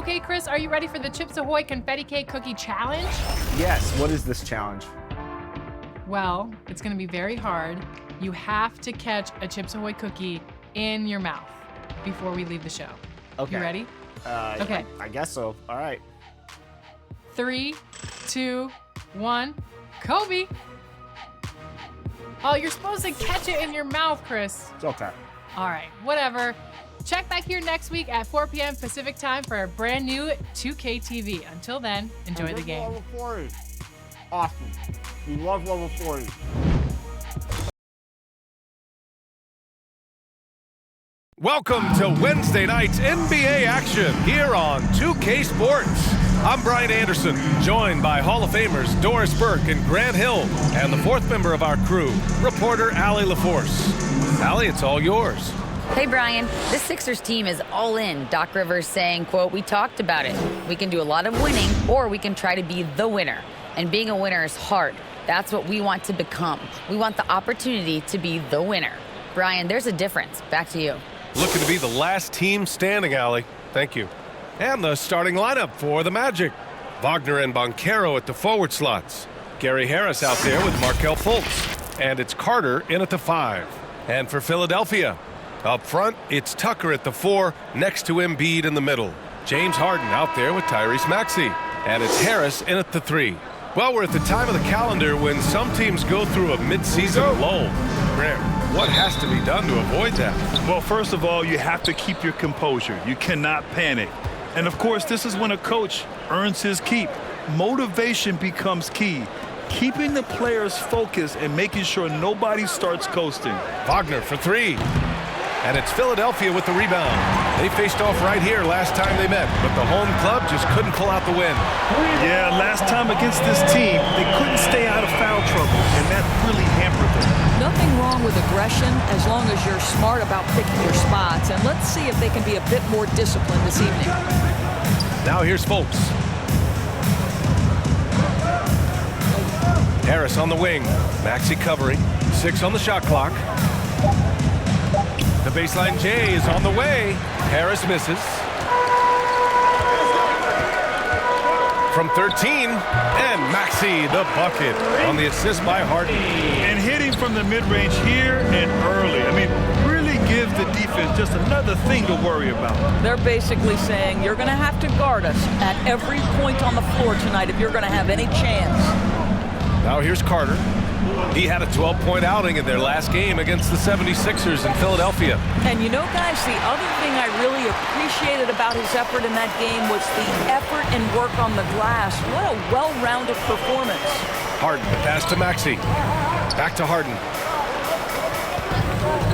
Okay, Chris, are you ready for the Chips Ahoy Confetti Cake Cookie Challenge? Yes, what is this challenge? Well, it's gonna be very hard. You have to catch a Chips Ahoy cookie in your mouth before we leave the show. Okay. You ready? Okay. I guess so. All right. 3, 2, 1, Kobe. Oh, you're supposed to catch it in your mouth, Chris. It's okay. All right, whatever. Check back here next week at 4 p.m. Pacific time for a brand new 2K TV. Until then, enjoy the game. Level 40. Awesome. We love level 40. Welcome to Wednesday night's NBA action here on 2K Sports. I'm Brian Anderson, joined by Hall of Famers Doris Burke and Grant Hill, and the fourth member of our crew, reporter Allie LaForce. Allie, it's all yours. Hey, Brian. This Sixers team is all in. Doc Rivers saying, quote, "We talked about it. We can do a lot of winning, or we can try to be the winner. And being a winner is hard. That's what we want to become. We want the opportunity to be the winner." Brian, there's a difference. Back to you. Looking to be the last team standing, Allie. Thank you. And the starting lineup for the Magic. Wagner and Banchero at the forward slots. Gary Harris out there with Markelle Fultz. And it's Carter in at the 5. And for Philadelphia, up front, it's Tucker at the 4, next to Embiid in the middle. James Harden out there with Tyrese Maxey. And it's Harris in at the 3. Well, we're at the time of the calendar when some teams go through a midseason lull. Graham, what has to be done to avoid that? Well, first of all, you have to keep your composure. You cannot panic. And, of course, this is when a coach earns his keep. Motivation becomes key. Keeping the players focused and making sure nobody starts coasting. Wagner for 3. And it's Philadelphia with the rebound. They faced off right here last time they met, but the home club just couldn't pull out the win. Yeah, last time against this team, they couldn't stay out of foul trouble, and that really hampered them. Nothing wrong with aggression as long as you're smart about picking your spots. And let's see if they can be a bit more disciplined this evening. Now here's Fultz. Harris on the wing. Maxey covering. 6 on the shot clock. The baseline J is on the way. Harris misses. From 13, and Maxey the bucket on the assist by Harden. And hitting from the mid-range here and early. I mean, really gives the defense just another thing to worry about. They're basically saying you're going to have to guard us at every point on the floor tonight if you're going to have any chance. Now here's Carter. He had a 12-point outing in their last game against the 76ers in Philadelphia. And you know, guys, the other thing I really appreciated about his effort in that game was the effort and work on the glass. What a well-rounded performance. Harden, the pass to Maxey. Back to Harden.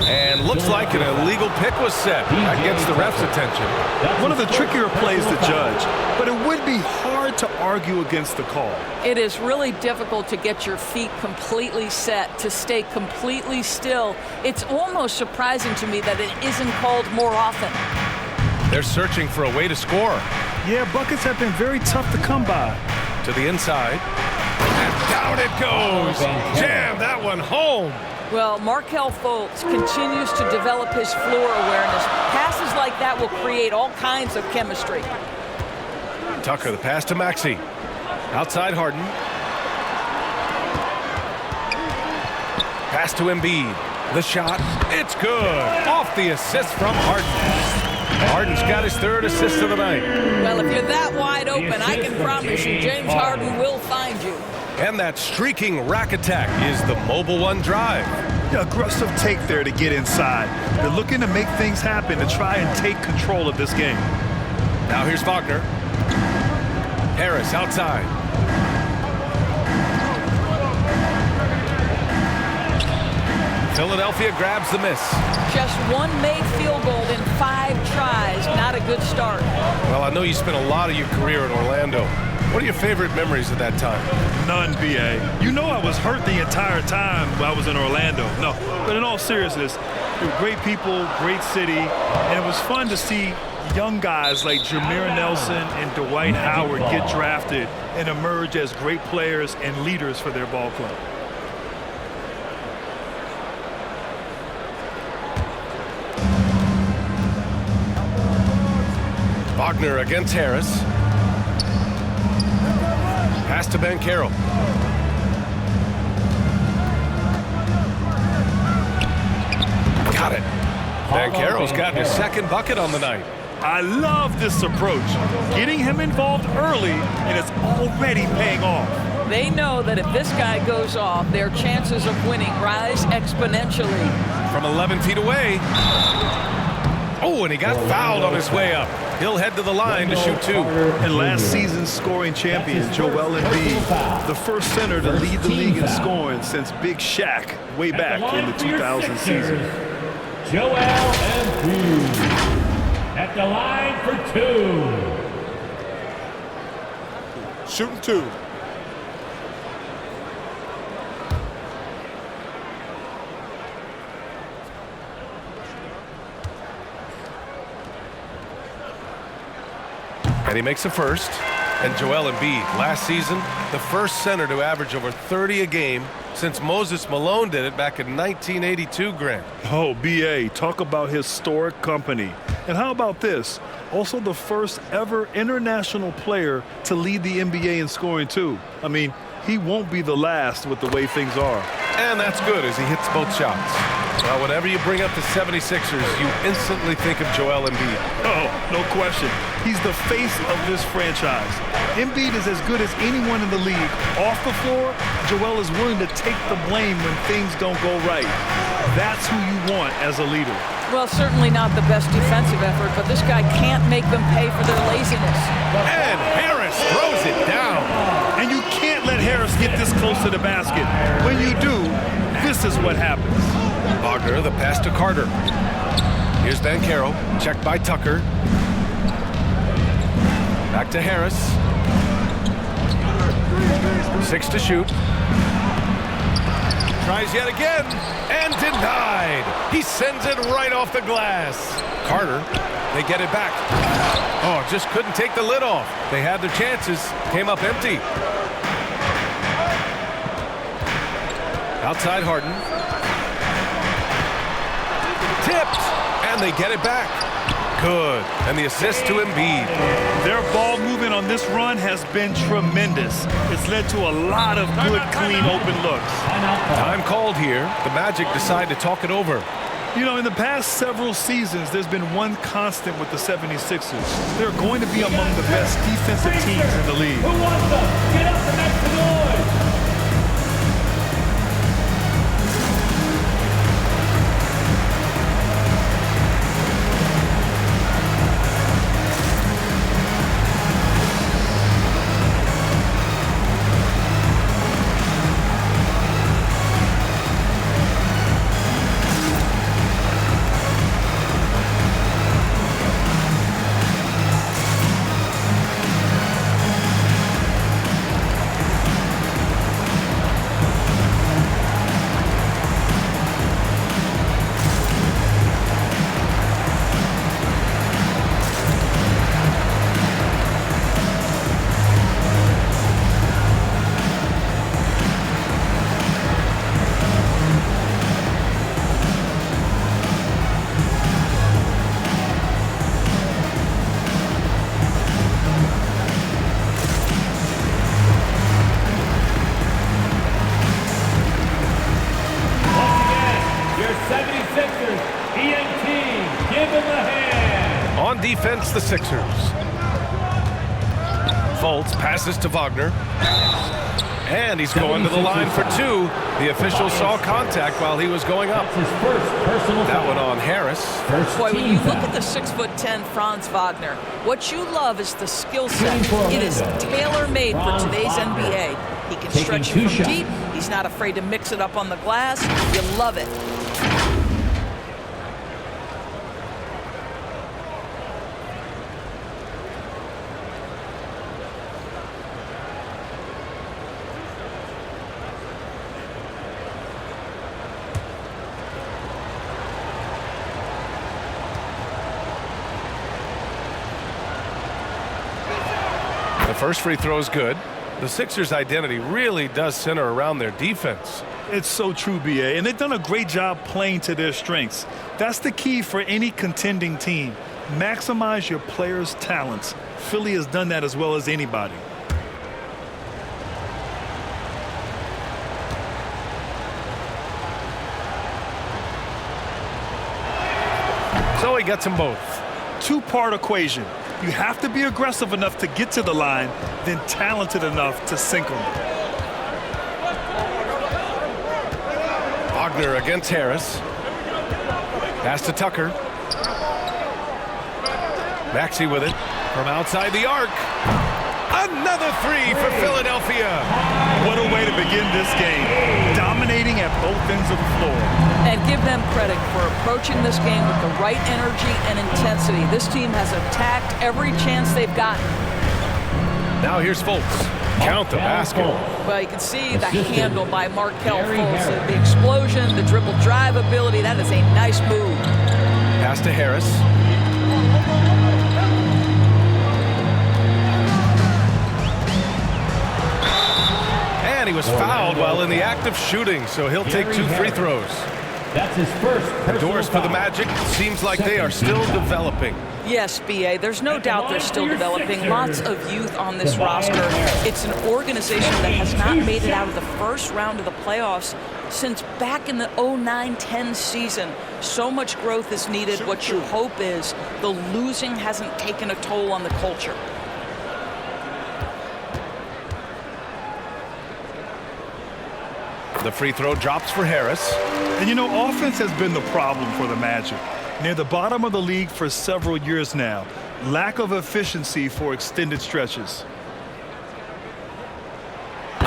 And looks like an illegal pick was set. That gets the ref's attention. One of the trickier plays to judge, but it would be hard to argue against the call. It is really difficult to get your feet completely set, to stay completely still. It's almost surprising to me that it isn't called more often. They're searching for a way to score. Yeah, buckets have been very tough to come by. To the inside. And down it goes. Jam that one home. Well, Markelle Fultz continues to develop his floor awareness. Passes like that will create all kinds of chemistry. Tucker, the pass to Maxey. Outside Harden. Pass to Embiid. The shot, it's good. Off the assist from Harden. Harden's got his 3rd assist of the night. Well, if you're that wide open, I can promise you James Harden will find you. And that streaking rack attack is the Mobile One drive. Aggressive take there to get inside. They're looking to make things happen to try and take control of this game. Now here's Wagner. Harris outside. Philadelphia grabs the miss. Just one made field goal in 5 tries. Not a good start. Well, I know you spent a lot of your career in Orlando. What are your favorite memories of that time? None, B.A. You know I was hurt the entire time while I was in Orlando. No, but in all seriousness, they were great people, great city, and it was fun to see young guys like Jameer Nelson and Dwight Howard get drafted and emerge as great players and leaders for their ball club. Wagner against Harris. Pass to Banchero. Got it. Banchero's gotten his second bucket on the night. I love this approach. Getting him involved early, and it's already paying off. They know that if this guy goes off, their chances of winning rise exponentially. From 11 feet away. Oh, and he got fouled on his way up. He'll head to the line to shoot 2. And last season's scoring champion, Joel Embiid, the first center to lead the league in scoring since Big Shaq way back in the 2000 season. Joel Embiid at the line for 2. Shooting 2. And he makes a first. And Joel Embiid, last season, the first center to average over 30 a game since Moses Malone did it back in 1982, Grant. Oh, B.A., talk about historic company. And how about this? Also the first ever international player to lead the NBA in scoring, too. I mean, he won't be the last with the way things are. And that's good as he hits both shots. Well, whenever you bring up the 76ers, you instantly think of Joel Embiid. Oh, no question. He's the face of this franchise. Embiid is as good as anyone in the league. Off the floor, Joel is willing to take the blame when things don't go right. That's who you want as a leader. Well, certainly not the best defensive effort, but this guy can't make them pay for their laziness. And Harris throws it down. And you can't let Harris get this close to the basket. When you do, this is what happens. Wagner, the pass to Carter. Here's Banchero, checked by Tucker. Back to Harris. 6 to shoot. Tries yet again, and denied. He sends it right off the glass. Carter, they get it back. Oh, just couldn't take the lid off. They had their chances, came up empty. Outside Harden. Tipped, and they get it back. Good, and the assist to Embiid. Their ball movement on this run has been tremendous. It's led to a lot of good, clean, open looks. Time called here. The Magic decide to talk it over. You know, in the past several seasons, there's been one constant with the 76ers. They're going to be among the best defensive teams in the league. Who wants them? Get up and make some noise. On defense, the Sixers. Fultz passes to Wagner. And he's going to the line for 2. The official saw contact while he was going up. That one on Harris. Boy, when you look at the 6'10" Franz Wagner, what you love is the skill set. It is tailor-made for today's NBA. He can stretch you from deep. He's not afraid to mix it up on the glass. You love it. The first free throw is good. The Sixers' identity really does center around their defense. It's so true, B.A., and they've done a great job playing to their strengths. That's the key for any contending team. Maximize your players' talents. Philly has done that as well as anybody. So he gets them both. Two-part equation. You have to be aggressive enough to get to the line, then talented enough to sink them. Wagner against Harris. Pass to Tucker. Maxey with it from outside the arc. Another three for Philadelphia. What a way to begin this game. Dominating at both ends of the floor. And give them credit for approaching this game with the right energy and intensity. This team has attacked every chance they've gotten. Now here's Fultz. Count the basket. Well, you can see the handle by Markelle Fultz. The explosion, the dribble drive ability, that is a nice move. Pass to Harris. And he was fouled while in the act of shooting, so he'll take 2 free throws. That's his first. The doors for the Magic seems like they are still developing. Yes, B.A., there's no doubt they're still developing. Lots of youth on this roster. It's an organization that has not made it out of the first round of the playoffs since back in the 09-10 season. So much growth is needed. What you hope is the losing hasn't taken a toll on the culture. The free throw drops for Harris. And you know, offense has been the problem for the Magic. Near the bottom of the league for several years now. Lack of efficiency for extended stretches.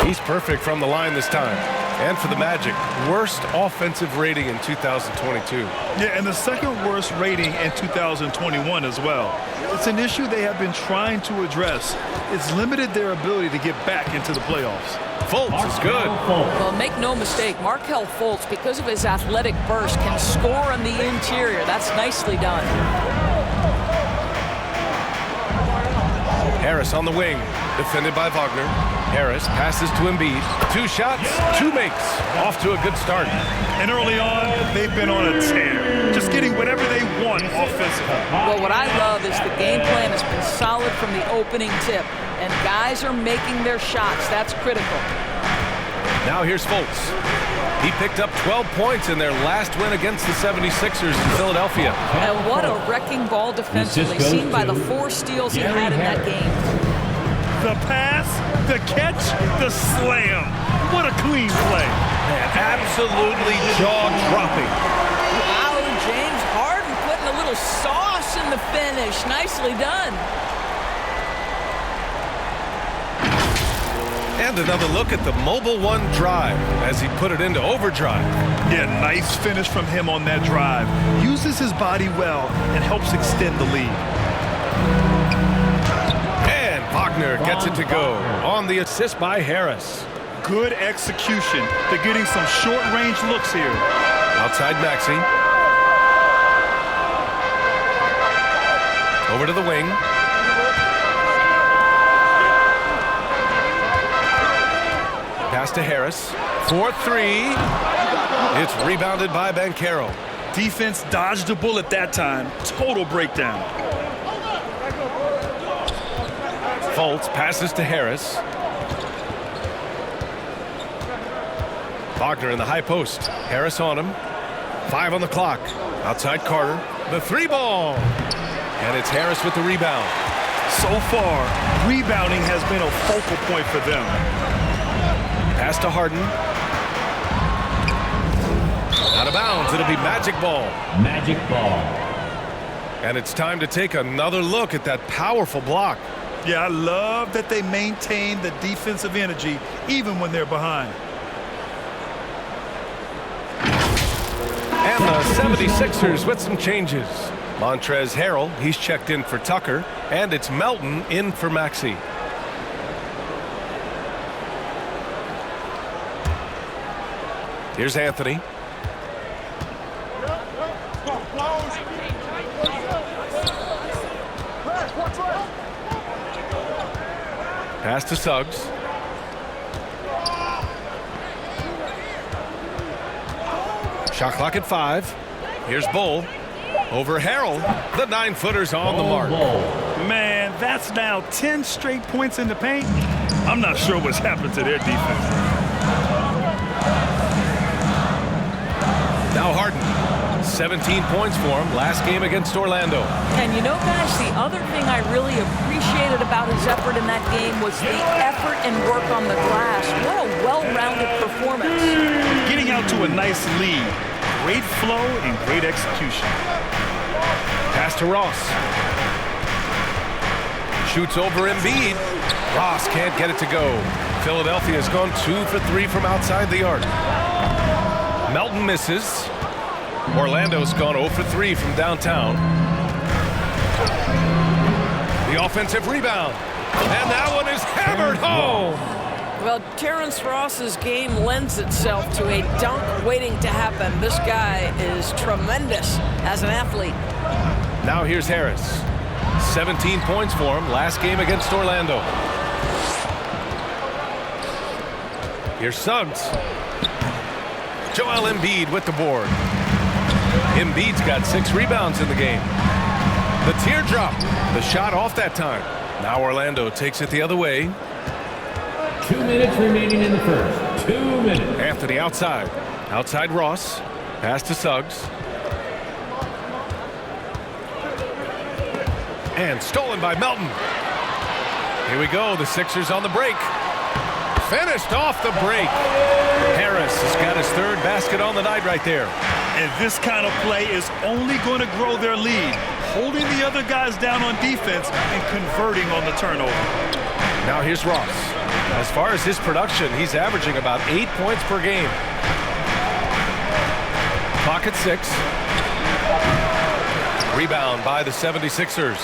He's perfect from the line this time. And for the Magic, worst offensive rating in 2022. Yeah, and the second worst rating in 2021 as well. It's an issue they have been trying to address. It's limited their ability to get back into the playoffs. Fultz is good. Well, make no mistake, Markelle Fultz, because of his athletic burst, can score on the interior. That's nicely done. Harris on the wing, defended by Wagner. Harris passes to Embiid. 2 shots, 2 makes. Off to a good start. And early on, they've been on a tear. Just getting whatever they want offensively. Well, what I love is the game plan has been solid from the opening tip. And guys are making their shots. That's critical. Now here's Fultz. He picked up 12 points in their last win against the 76ers in Philadelphia. And what a wrecking ball defensively, seen by the 4 steals he had in that game. The pass, the catch, the slam. What a clean play. Man, absolutely jaw-dropping. Wow, James Harden putting a little sauce in the finish. Nicely done. And another look at the Mobile One drive as he put it into overdrive. Yeah, nice finish from him on that drive. Uses his body well and helps extend the lead. And Wagner gets it to go on the assist by Harris. Good execution. They're getting some short-range looks here. Outside Maxey. Over to the wing. Pass to Harris. 4-3. It's rebounded by Banchero. Defense dodged a bullet that time. Total breakdown. Fultz passes to Harris. Wagner in the high post. Harris on him. 5 on the clock. Outside Carter. The 3-ball. And it's Harris with the rebound. So far, rebounding has been a focal point for them. Pass to Harden. Out of bounds. It'll be Magic ball. Magic ball. And it's time to take another look at that powerful block. Yeah, I love that they maintain the defensive energy even when they're behind. And the 76ers with some changes. Montrezl Harrell, he's checked in for Tucker. And it's Melton in for Maxey. Here's Anthony. Pass to Suggs. Shot clock at 5. Here's Bull. Over Harrell. The 9-footer's on the mark. Man, that's now 10 straight points in the paint. I'm not sure what's happened to their defense. Now Harden. 17 points for him last game against Orlando. And you know, guys, the other thing I really appreciated about his effort in that game was the effort and work on the glass. What a well-rounded performance. Getting out to a nice lead. Great flow and great execution. Pass to Ross. Shoots over Embiid. Ross can't get it to go. Philadelphia's gone 2 for 3 from outside the arc. Melton misses. Orlando's gone 0 for 3 from downtown. The offensive rebound. And that one is hammered home. Well, Terrence Ross's game lends itself to a dunk waiting to happen. This guy is tremendous as an athlete. Now here's Harris. 17 points for him last game against Orlando. Here's Suggs. Joel Embiid with the board. Embiid's got 6 rebounds in the game. The teardrop. The shot off that time. Now Orlando takes it the other way. 2 minutes remaining in the first. 2 minutes. Anthony outside. Outside Ross. Pass to Suggs. And stolen by Melton. Here we go. The Sixers on the break. Finished off the break. Harris has got his 3rd basket on the night right there. And this kind of play is only going to grow their lead. Holding the other guys down on defense and converting on the turnover. Now here's Ross. As far as his production, he's averaging about 8 points per game. Clock at 6. Rebound by the 76ers.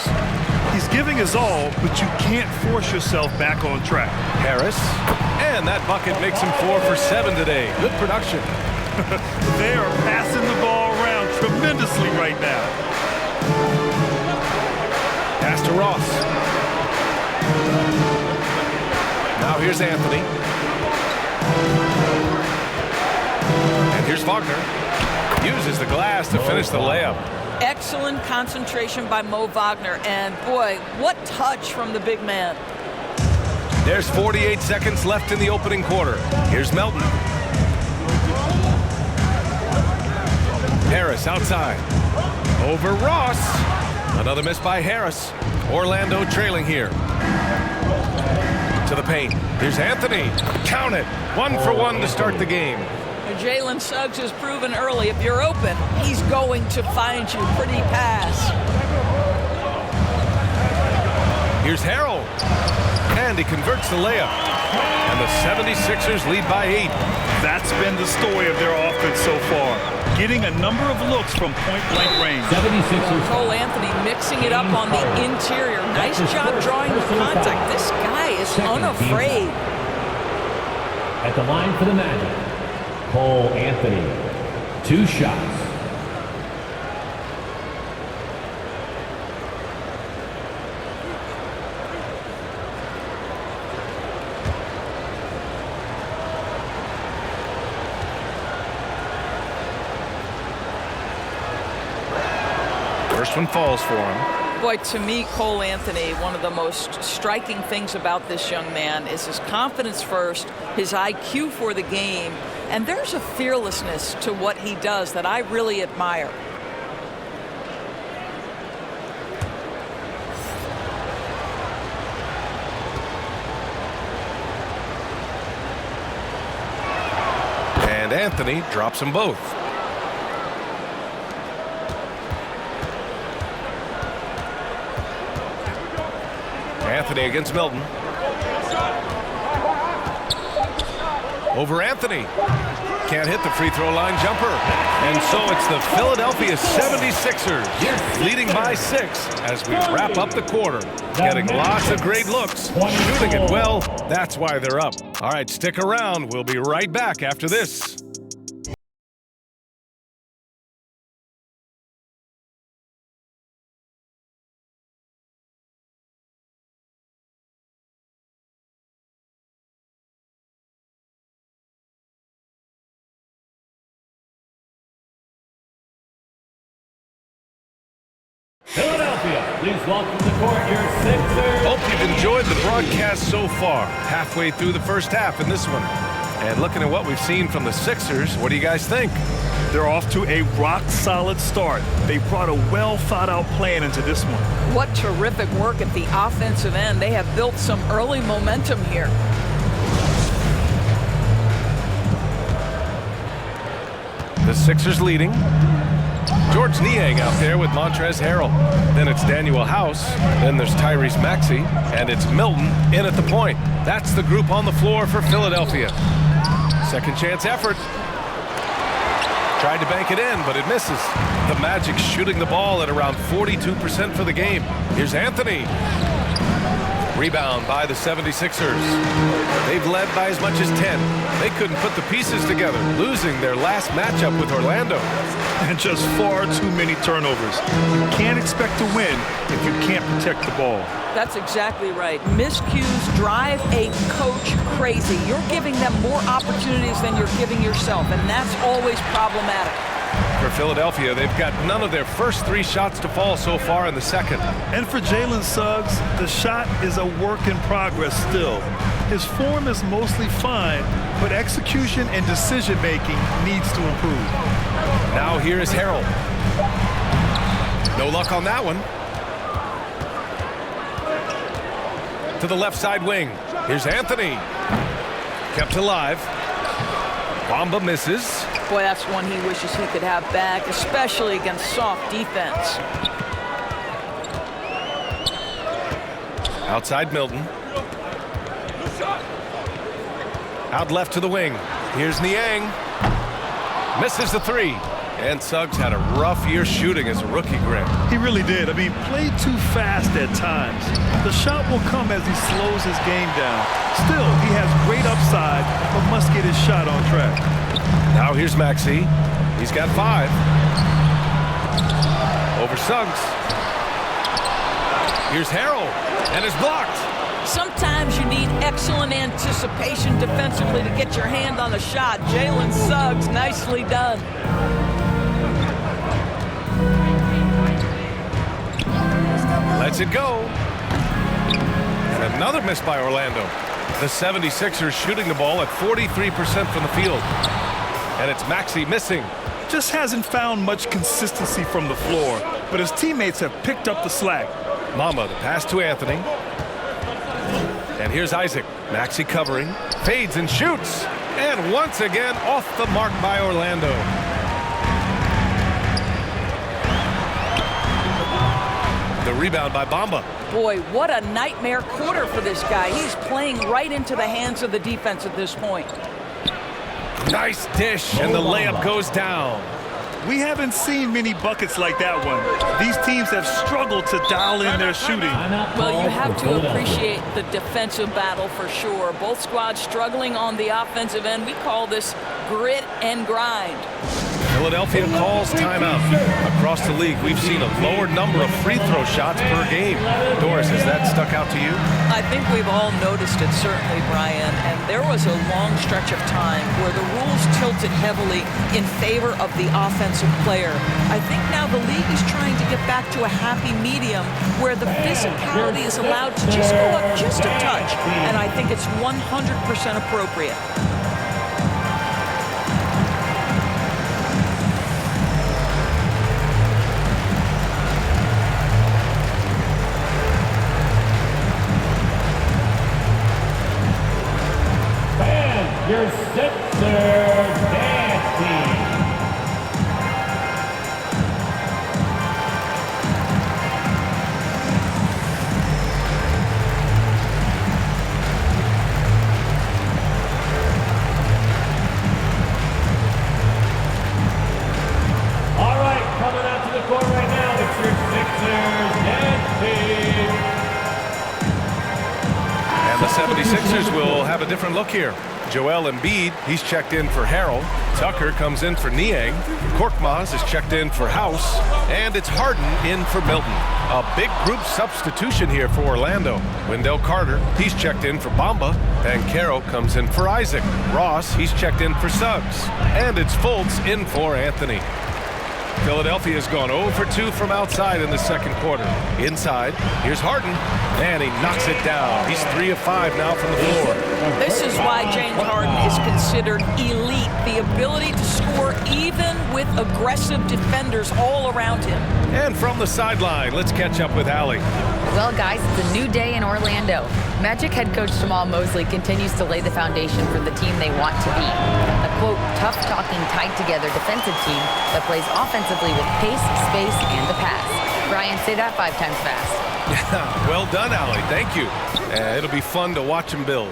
He's giving his all, but you can't force yourself back on track. Harris. And that bucket makes him 4 for 7 today. Good production. They are passing the ball around tremendously right now. Pass to Ross. Now here's Anthony. And here's Wagner. Uses the glass to finish the layup. Excellent concentration by Mo Wagner. And boy, what touch from the big man. There's 48 seconds left in the opening quarter. Here's Melton. Harris outside. Over Ross. Another miss by Harris. Orlando trailing here. To the paint. Here's Anthony. Count it. 1 for 1 to start the game. Jalen Suggs has proven early, if you're open, he's going to find you. Pretty pass. Here's Harrell. And he converts the layup. And the 76ers lead by 8. That's been the story of their offense so far. Getting a number of looks from point-blank range. 76ers. Cole Anthony mixing it up on the interior. Nice job drawing the contact. This guy is unafraid. At the line for the Magic, Cole Anthony. 2 shots. First one falls for him. Boy, to me, Cole Anthony, one of the most striking things about this young man is his confidence first, his IQ for the game, and there's a fearlessness to what he does that I really admire. And Anthony drops them both. Anthony against Melton. Over Anthony. Can't hit the free throw line jumper. And so it's the Philadelphia 76ers leading by 6 as we wrap up the quarter. Getting lots of great looks. Shooting it well. That's why they're up. All right, stick around. We'll be right back after this. Philadelphia, please welcome to the court your Sixers. Hope you've enjoyed the broadcast so far. Halfway through the first half in this one. And looking at what we've seen from the Sixers, what do you guys think? They're off to a rock-solid start. They brought a well-thought-out plan into this one. What terrific work at the offensive end. They have built some early momentum here. The Sixers leading. George Niang out there with Montrezl Harrell. Then it's Daniel House. Then there's Tyrese Maxey. And it's Milton in at the point. That's the group on the floor for Philadelphia. Second chance effort. Tried to bank it in, but it misses. The Magic shooting the ball at around 42% for the game. Here's Anthony. Rebound by the 76ers. They've led by as much as 10. They couldn't put the pieces together, losing their last matchup with Orlando. And just far too many turnovers. You can't expect to win if you can't protect the ball. That's exactly right. Miscues drive a coach crazy. You're giving them more opportunities than you're giving yourself, and that's always problematic. For Philadelphia, they've got none of their first 3 shots to fall so far in the second. And for Jalen Suggs, the shot is a work in progress still. His form is mostly fine, but execution and decision-making needs to improve. Now here is Harrell. No luck on that one. To the left side wing. Here's Anthony. Kept alive. Bamba misses. Boy, that's one he wishes he could have back, especially against soft defense. Outside Milton. Out left to the wing. Here's Niang. Misses the 3. And Suggs had a rough year shooting as a rookie, Greg. He really did. I mean, played too fast at times. The shot will come as he slows his game down. Still, he has great upside, but must get his shot on track. Now here's Maxey. He's got 5. Over Suggs. Here's Harrell. And it's blocked. Sometimes you need excellent anticipation defensively to get your hand on a shot. Jalen Suggs, nicely done. Lets it go. And another miss by Orlando. The 76ers shooting the ball at 43% from the field. And it's Maxey missing. Just hasn't found much consistency from the floor, but his teammates have picked up the slack. Mama, the pass to Anthony. And here's Isaac. Maxey covering. Fades and shoots. And once again off the mark by Orlando. The rebound by Bamba. Boy, what a nightmare quarter for this guy. He's playing right into the hands of the defense at this point. Nice dish, and the layup goes down. We haven't seen many buckets like that one. These teams have struggled to dial in their shooting. Well, you have to appreciate the defensive battle for sure. Both squads struggling on the offensive end. We call this grit and grind. Philadelphia calls timeout. Across the league, we've seen a lower number of free throw shots per game. Doris, has that stuck out to you? I think we've all noticed it, certainly, Brian. And there was a long stretch of time where the rules tilted heavily in favor of the offensive player. I think now the league is trying to get back to a happy medium where the physicality is allowed to just go up just a touch. And I think it's 100% appropriate. Your Sixers dance team. All right, coming out to the court right now, it's your Sixers dance team. And the 76ers will have a different look here. Joel Embiid, he's checked in for Harrell. Tucker comes in for Niang. Korkmaz is checked in for House. And it's Harden in for Milton. A big group substitution here for Orlando. Wendell Carter, he's checked in for Bamba. Banchero comes in for Isaac. Ross, he's checked in for Suggs. And it's Fultz in for Anthony. Philadelphia's gone 0 for 2 from outside in the second quarter. Inside, here's Harden, and he knocks it down. He's 3 of 5 now from the floor. This is why James Harden is considered elite. The ability to score even with aggressive defenders all around him. And from the sideline, let's catch up with Allie. Well, guys, it's a new day in Orlando. Magic head coach Jamal Mosley continues to lay the foundation for the team they want to be. A, quote, tough-talking, tied-together defensive team that plays offensively with pace, space, and the pass. Brian, say that 5 times fast. Yeah, well done, Allie. Thank you. It'll be fun to watch him build.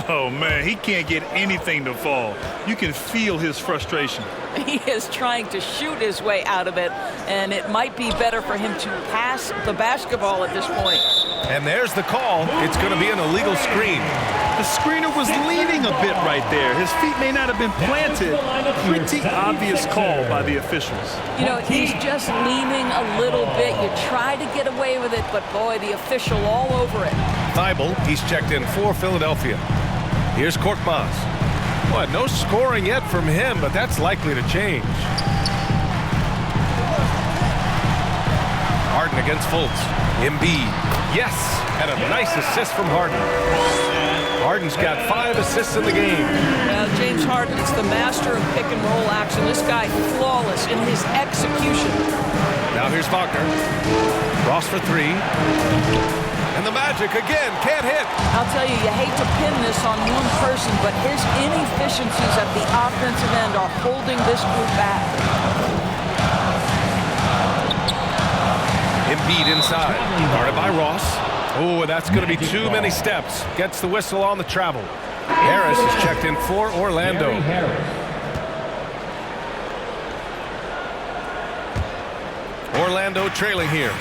Oh, man, he can't get anything to fall. You can feel his frustration. He is trying to shoot his way out of it, and it might be better for him to pass the basketball at this point. And there's the call. It's going to be an illegal screen. The screener was leaning a bit right there. His feet may not have been planted. Pretty obvious call by the officials. You know, he's just leaning a little bit. You try to get away with it, but boy, the official all over it. Thibault, he's checked in for Philadelphia. Here's Korkmaz. Boy, no scoring yet from him, but that's likely to change. Harden against Fultz. Embiid. Yes, and a nice assist from Harden. Harden's got 5 assists in the game. Now, James Harden is the master of pick-and-roll action. This guy flawless in his execution. Now here's Wagner. Ross for 3. And the Magic again can't hit. I'll tell you, you hate to pin this on one person, but his inefficiencies at the offensive end are holding this group back. Embiid inside. Guarded by Ross. Oh, that's going to be too many steps. Gets the whistle on the travel. Harris is checked in for Orlando. Orlando trailing here.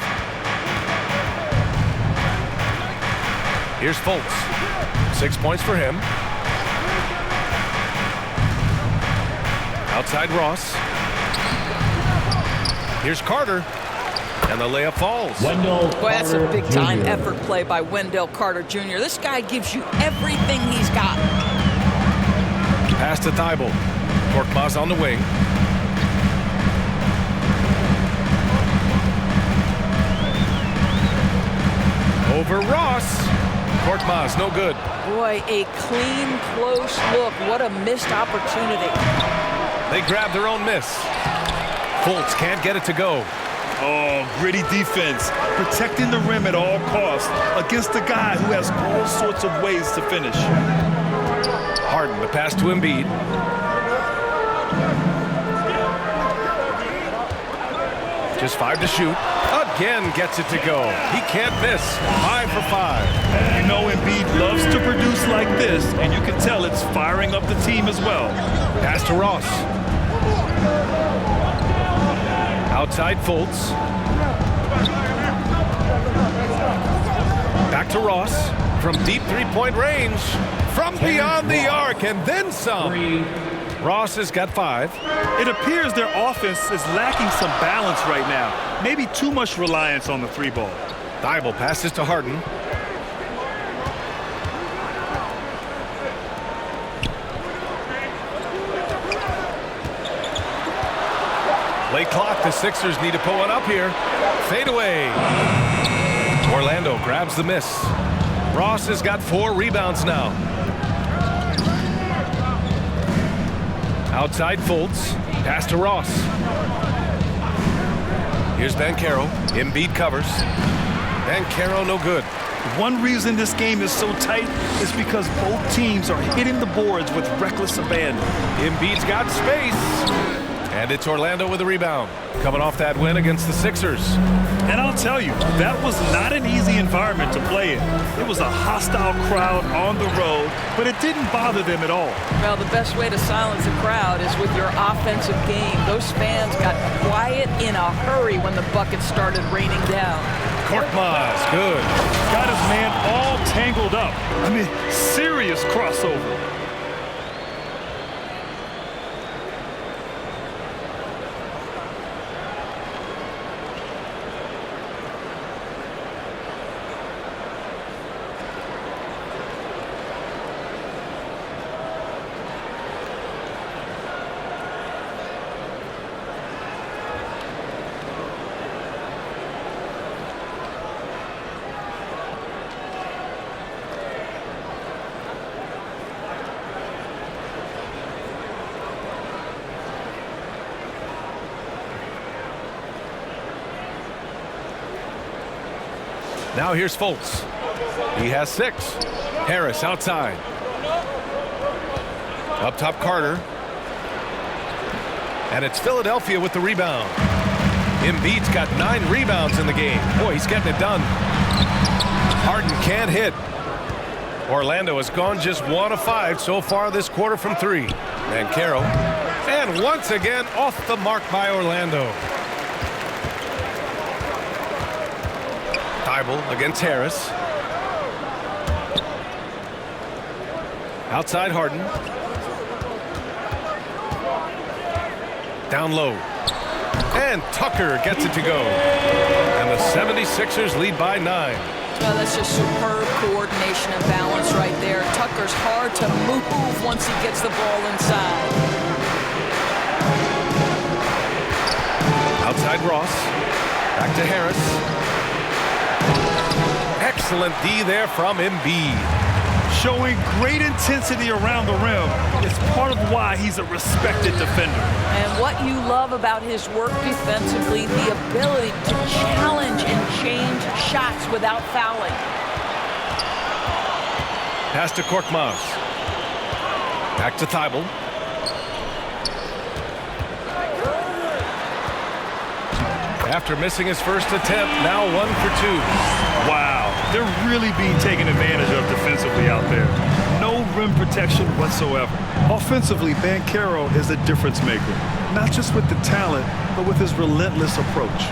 Here's Fultz. 6 points for him. Outside Ross. Here's Carter. And the layup falls. Boy, that's a big-time effort play by Wendell Carter Jr. This guy gives you everything he's got. Pass to Thibault. Korkmaz on the wing. Over Ross. Korkmaz, no good. Boy, a clean, close look. What a missed opportunity. They grab their own miss. Fultz can't get it to go. Oh, gritty defense. Protecting the rim at all costs against a guy who has all sorts of ways to finish. Harden, the pass to Embiid. Just 5 to shoot. Again gets it to go. He can't miss. 5 for 5. You know Embiid loves to produce like this, and you can tell it's firing up the team as well. Pass to Ross. Outside Fultz. Back to Ross. From deep three-point range. From beyond the arc, and then some. Ross has got 5. It appears their offense is lacking some balance right now. Maybe too much reliance on the 3-ball. Thibault passes to Harden. Late clock, the Sixers need to pull one up here. Fade away. Orlando grabs the miss. Ross has got 4 rebounds now. Outside Fultz. Pass to Ross. Here's Banchero. Embiid covers. Banchero no good. One reason this game is so tight is because both teams are hitting the boards with reckless abandon. Embiid's got space. And it's Orlando with a rebound. Coming off that win against the Sixers. And I'll tell you, that was not an easy environment to play in. It was a hostile crowd on the road, but it didn't bother them at all. Well, the best way to silence a crowd is with your offensive game. Those fans got quiet in a hurry when the buckets started raining down. Korkmaz, good. Got his man all tangled up. I mean, serious crossover. Now here's Fultz. He has 6. Harris outside. Up top, Carter. And it's Philadelphia with the rebound. Embiid's got 9 rebounds in the game. Boy, he's getting it done. Harden can't hit. Orlando has gone just 1 of 5 so far this quarter from 3. Banchero. And once again off the mark by Orlando. Thibault against Harris. Outside Harden. Down low. And Tucker gets it to go. And the 76ers lead by 9. Well, that's just superb coordination and balance right there. Tucker's hard to move once he gets the ball inside. Outside Ross. Back to Harris. Excellent D there from Embiid. Showing great intensity around the rim. It's part of why he's a respected defender. And what you love about his work defensively, the ability to challenge and change shots without fouling. Pass to Korkmaz. Back to Thibault. After missing his first attempt, now 1 for 2. Wow, they're really being taken advantage of defensively out there. No rim protection whatsoever. Offensively, Banchero is a difference maker. Not just with the talent, but with his relentless approach.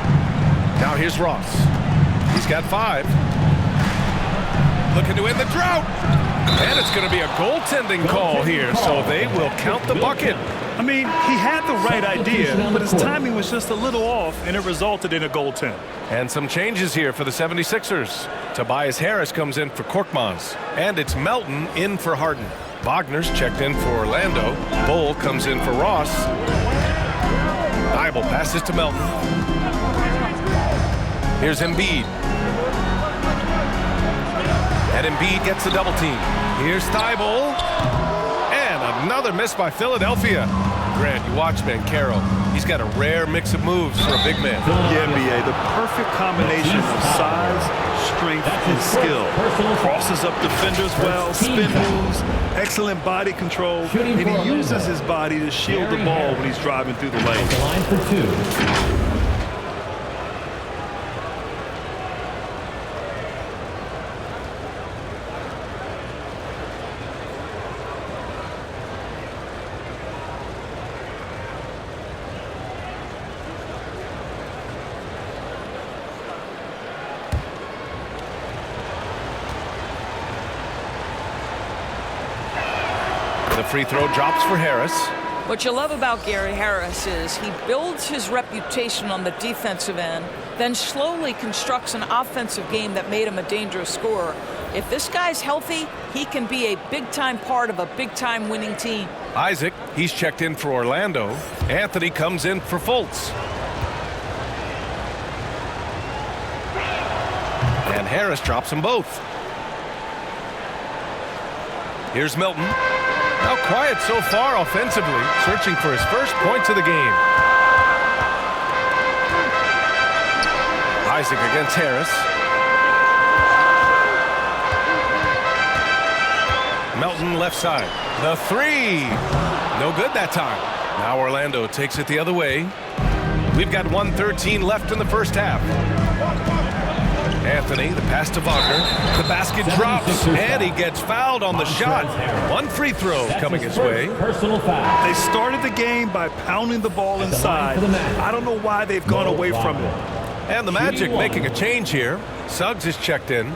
Now here's Ross. He's got 5. Looking to end the drought. And it's going to be a goaltending call here, so they will count the bucket. I mean, he had the right idea, but his timing was just a little off, and it resulted in a goaltend. And some changes here for the 76ers. Tobias Harris comes in for Korkmaz. And it's Melton in for Harden. Wagner's checked in for Orlando. Bull comes in for Ross. Thibault passes to Melton. Here's Embiid. And Embiid gets the double team. Here's Thibault. And another miss by Philadelphia. Grant, you watch Banchero. He's got a rare mix of moves for a big man. Yeah, NBA, the perfect combination of size, strength, and skill. Crosses up defenders well, spin moves, excellent body control, and he uses his body to shield the ball when he's driving through the lane. The line for 2. The free throw drops for Harris. What you love about Gary Harris is he builds his reputation on the defensive end, then slowly constructs an offensive game that made him a dangerous scorer. If this guy's healthy, he can be a big-time part of a big-time winning team. Isaac, he's checked in for Orlando. Anthony comes in for Fultz. And Harris drops them both. Here's Milton. Now quiet so far offensively, searching for his first points of the game. Isaac against Harris. Melton left side. The 3. No good that time. Now Orlando takes it the other way. We've got 1:13 left in the first half. Anthony, the pass to Wagner. The basket drops, and he gets fouled on the shot. One free throw coming his way. Personal foul. They started the game by pounding the ball inside. I don't know why they've gone away from it. And the Magic making a change here. Suggs is checked in.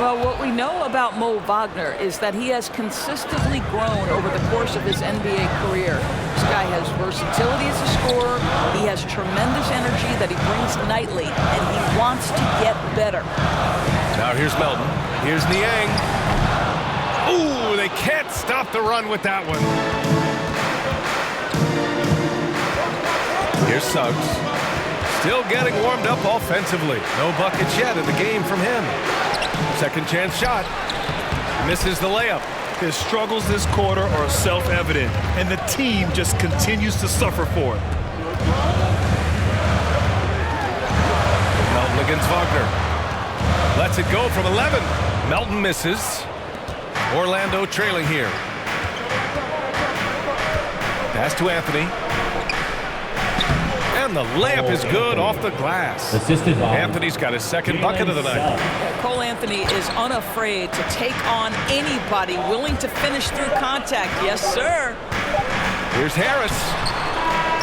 Well, what we know about Mo Wagner is that he has consistently grown over the course of his NBA career. This guy has versatility as a scorer. He has tremendous energy that he brings nightly, and he wants to get better. Now here's Melton. Here's Niang. Ooh, they can't stop the run with that one. Here's Suggs. Still getting warmed up offensively. No buckets yet in the game from him. Second chance shot. Misses the layup. His struggles this quarter are self-evident, and the team just continues to suffer for it. Melton against Wagner. Lets it go from 11. Melton misses. Orlando trailing here. Pass to Anthony. And the layup is good off the glass. Assisted by Anthony's got his second bucket of the night. Cole Anthony is unafraid to take on anybody willing to finish through contact. Yes, sir. Here's Harris.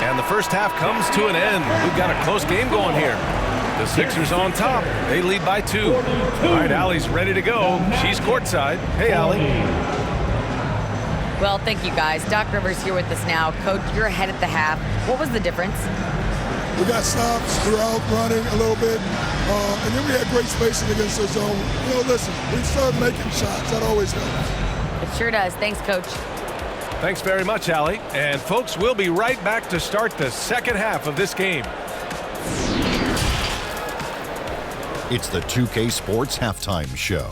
And the first half comes to an end. We've got a close game going here. The Sixers on top. They lead by 2. All right, Allie's ready to go. She's courtside. Hey, Allie. Well, thank you, guys. Doc Rivers here with us now. Coach, you're ahead at the half. What was the difference? We got stops throughout running a little bit, and then we had great spacing against the zone. You know, listen, we started making shots. That always helps. It sure does. Thanks, Coach. Thanks very much, Allie. And folks, we'll be right back to start the second half of this game. It's the 2K Sports Halftime Show.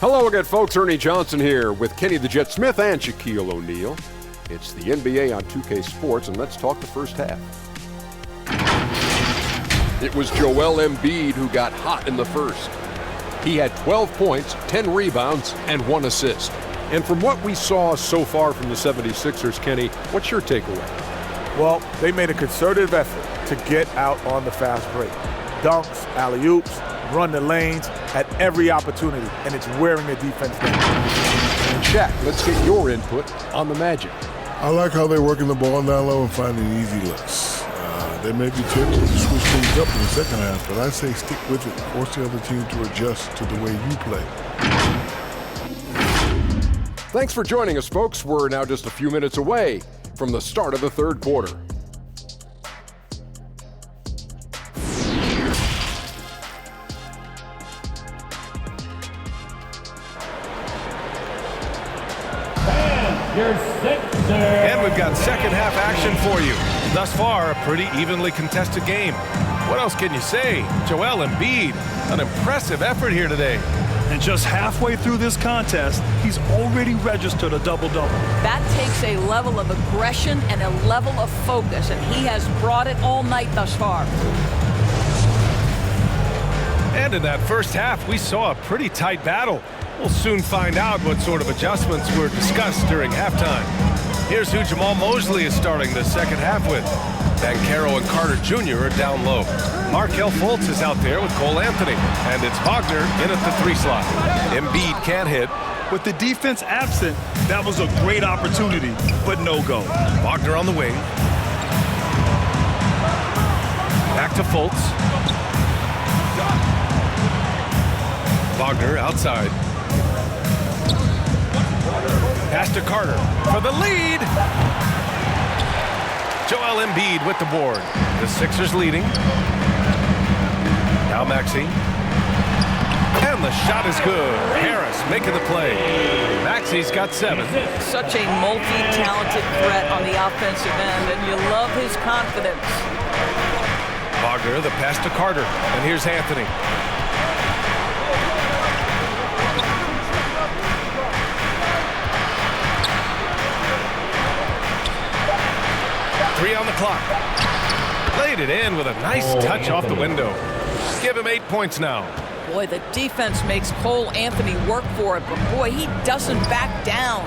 Hello again, folks. Ernie Johnson here with Kenny the Jet Smith and Shaquille O'Neal. It's the NBA on 2K Sports, and let's talk the first half. It was Joel Embiid who got hot in the first. He had 12 points, 10 rebounds, and 1 assist. And from what we saw so far from the 76ers, Kenny, what's your takeaway? Well, they made a concerted effort to get out on the fast break. Dunks, alley-oops, run the lanes at every opportunity, and it's wearing the defense down. And Shaq, let's get your input on the Magic. I like how they're working the ball down low and finding easy looks. They may be tempted to switch things up in the second half, but I say stick with it. Force the other team to adjust to the way you play. Thanks for joining us, folks. We're now just a few minutes away from the start of the third quarter. And we've got second half action for you. Thus far, a pretty evenly contested game. What else can you say? Joel Embiid, an impressive effort here today. And just halfway through this contest, he's already registered a double-double. That takes a level of aggression and a level of focus, and he has brought it all night thus far. And in that first half, we saw a pretty tight battle. We'll soon find out what sort of adjustments were discussed during halftime. Here's who Jamal Mosley is starting the second half with. Banchero and Carter Jr. are down low. Markelle Fultz is out there with Cole Anthony. And it's Wagner in at the 3 slot. Embiid can't hit. With the defense absent, that was a great opportunity, but no go. Wagner on the wing. Back to Fultz. Wagner outside. Pass to Carter for the lead. Joel Embiid with the board. The Sixers leading. Now Maxey. And the shot is good. Harris making the play. Maxey's got 7. Such a multi-talented threat on the offensive end, and you love his confidence. Wagner, the pass to Carter. And here's Anthony. Three on the clock. Laid it in with a nice touch off the window. Give him 8 points now. Boy, the defense makes Cole Anthony work for it, but boy, he doesn't back down.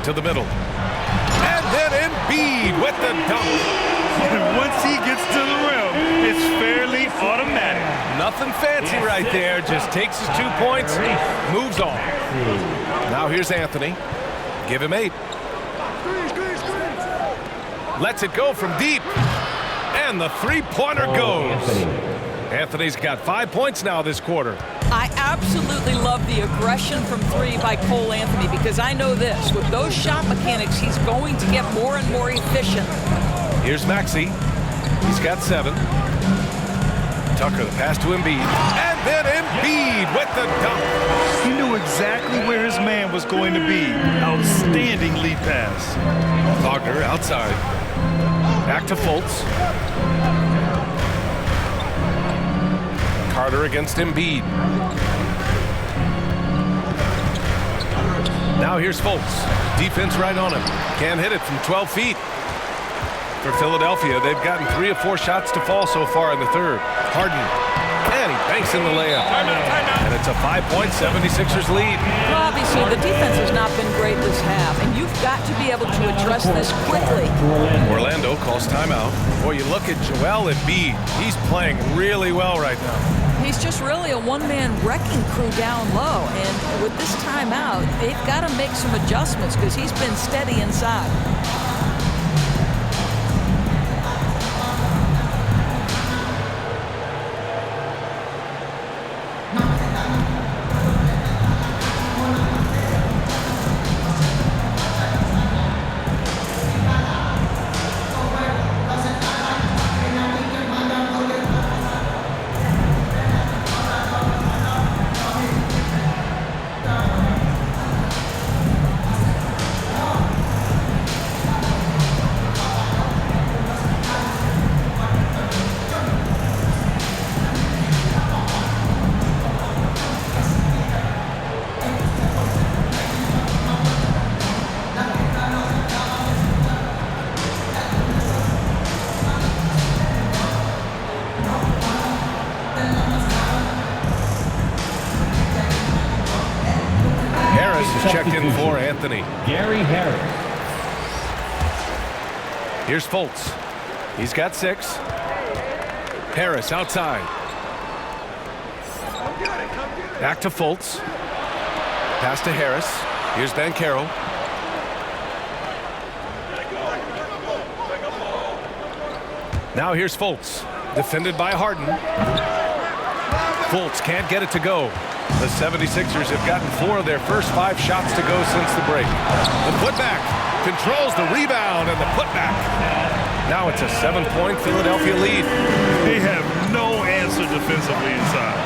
To the middle. And then Embiid with the dunk. And once he gets to the rim, it's fairly automatic. Nothing fancy right there. Just takes his 2 points, moves on. Now here's Anthony. Give him 8. Lets it go from deep. And the three-pointer goes. Anthony's got 5 points now this quarter. I absolutely love the aggression from 3 by Cole Anthony because I know this. With those shot mechanics, he's going to get more and more efficient. Here's Maxey. He's got 7. Tucker, the pass to Embiid. And then Embiid with the dunk. He knew exactly where his man was going to be. Outstanding lead pass. Wagner outside. Back to Fultz. Carter against Embiid. Now here's Fultz. Defense right on him. Can't hit it from 12 feet. For Philadelphia, they've gotten 3 of 4 shots to fall so far in the third. Harden. And he banks in the layup. And it's a 5-point 76ers lead. Well, obviously, the defense has not been great this half, and you've got to be able to address this quickly. Orlando calls timeout. Boy, you look at Joel Embiid. He's playing really well right now. He's just really a one-man wrecking crew down low, and with this timeout, they've got to make some adjustments because he's been steady inside. Checked in for Anthony. Gary Harris. Here's Fultz. He's got 6. Harris outside. Back to Fultz. Pass to Harris. Here's Banchero. Now here's Fultz. Defended by Harden. Fultz can't get it to go. The 76ers have gotten 4 of their first 5 shots to go since the break. The putback controls the rebound and the putback. Now it's a 7-point Philadelphia lead. They have no answer defensively inside.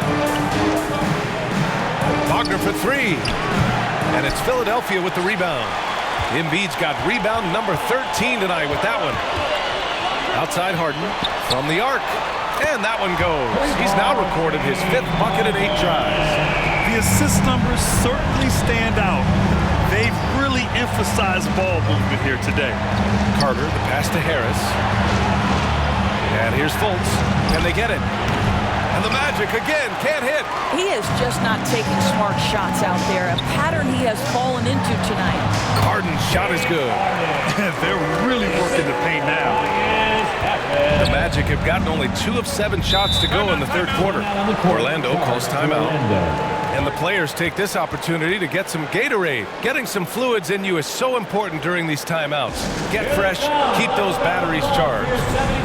Wagner for 3. And it's Philadelphia with the rebound. Embiid's got rebound number 13 tonight with that one. Outside Harden from the arc. And that one goes. He's now recorded his 5th bucket in 8 tries. The assist numbers certainly stand out. They've really emphasized ball movement here today. Carter, the pass to Harris. And here's Fultz. Can they get it? And the Magic again can't hit. He is just not taking smart shots out there, a pattern he has fallen into tonight. Harden's shot is good. They're really working the paint now. The Magic have gotten only 2 of 7 shots to go in the third quarter. Orlando calls timeout. And the players take this opportunity to get some Gatorade. Getting some fluids in you is so important during these timeouts. Get fresh, keep those batteries charged.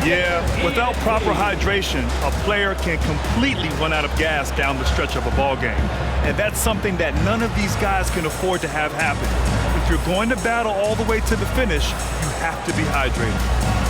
Yeah, without proper hydration, a player can completely run out of gas down the stretch of a ball game. And that's something that none of these guys can afford to have happen. If you're going to battle all the way to the finish, you have to be hydrated.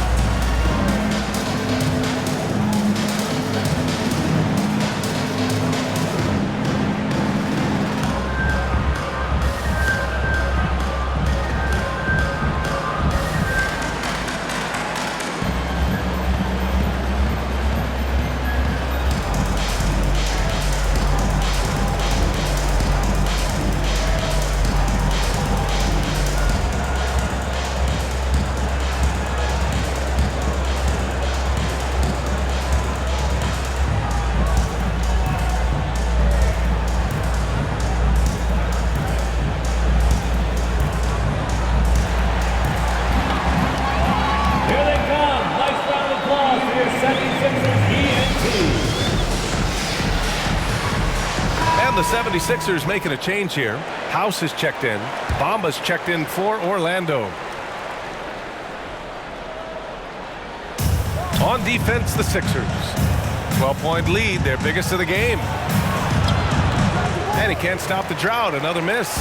The 76ers making a change here. House is checked in. Bamba's checked in for Orlando. On defense, the Sixers. 12-point lead, their biggest of the game. And he can't stop the drought. Another miss.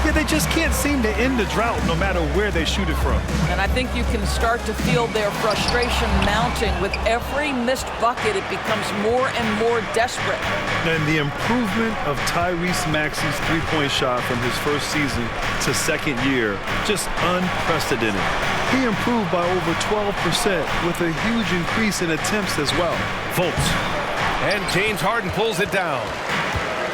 Yeah, they just can't seem to end the drought no matter where they shoot it from. And I think you can start to feel their frustration mounting. With every missed bucket, it becomes more and more desperate. And the improvement of Tyrese Maxey's three-point shot from his first season to second year, just unprecedented. He improved by over 12% with a huge increase in attempts as well. Fultz. And James Harden pulls it down.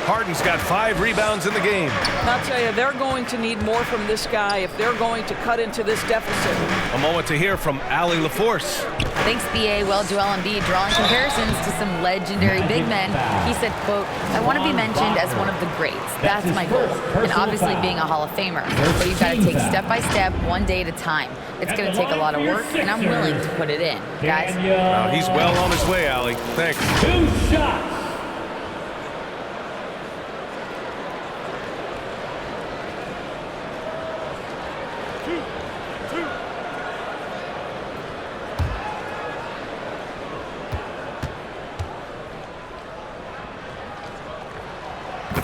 Harden's got 5 rebounds in the game. I'll tell you, they're going to need more from this guy if they're going to cut into this deficit. A moment to hear from Allie LaForce. Thanks, B.A. Well, Joel Embiid drawing comparisons to some legendary big men. He said, quote, I want to be mentioned as one of the greats. That's my goal. And obviously being a Hall of Famer. But you've got to take step by step, one day at a time. It's going to take a lot of work, and I'm willing to put it in. Guys? He's well on his way, Allie. Thanks. 2 shots.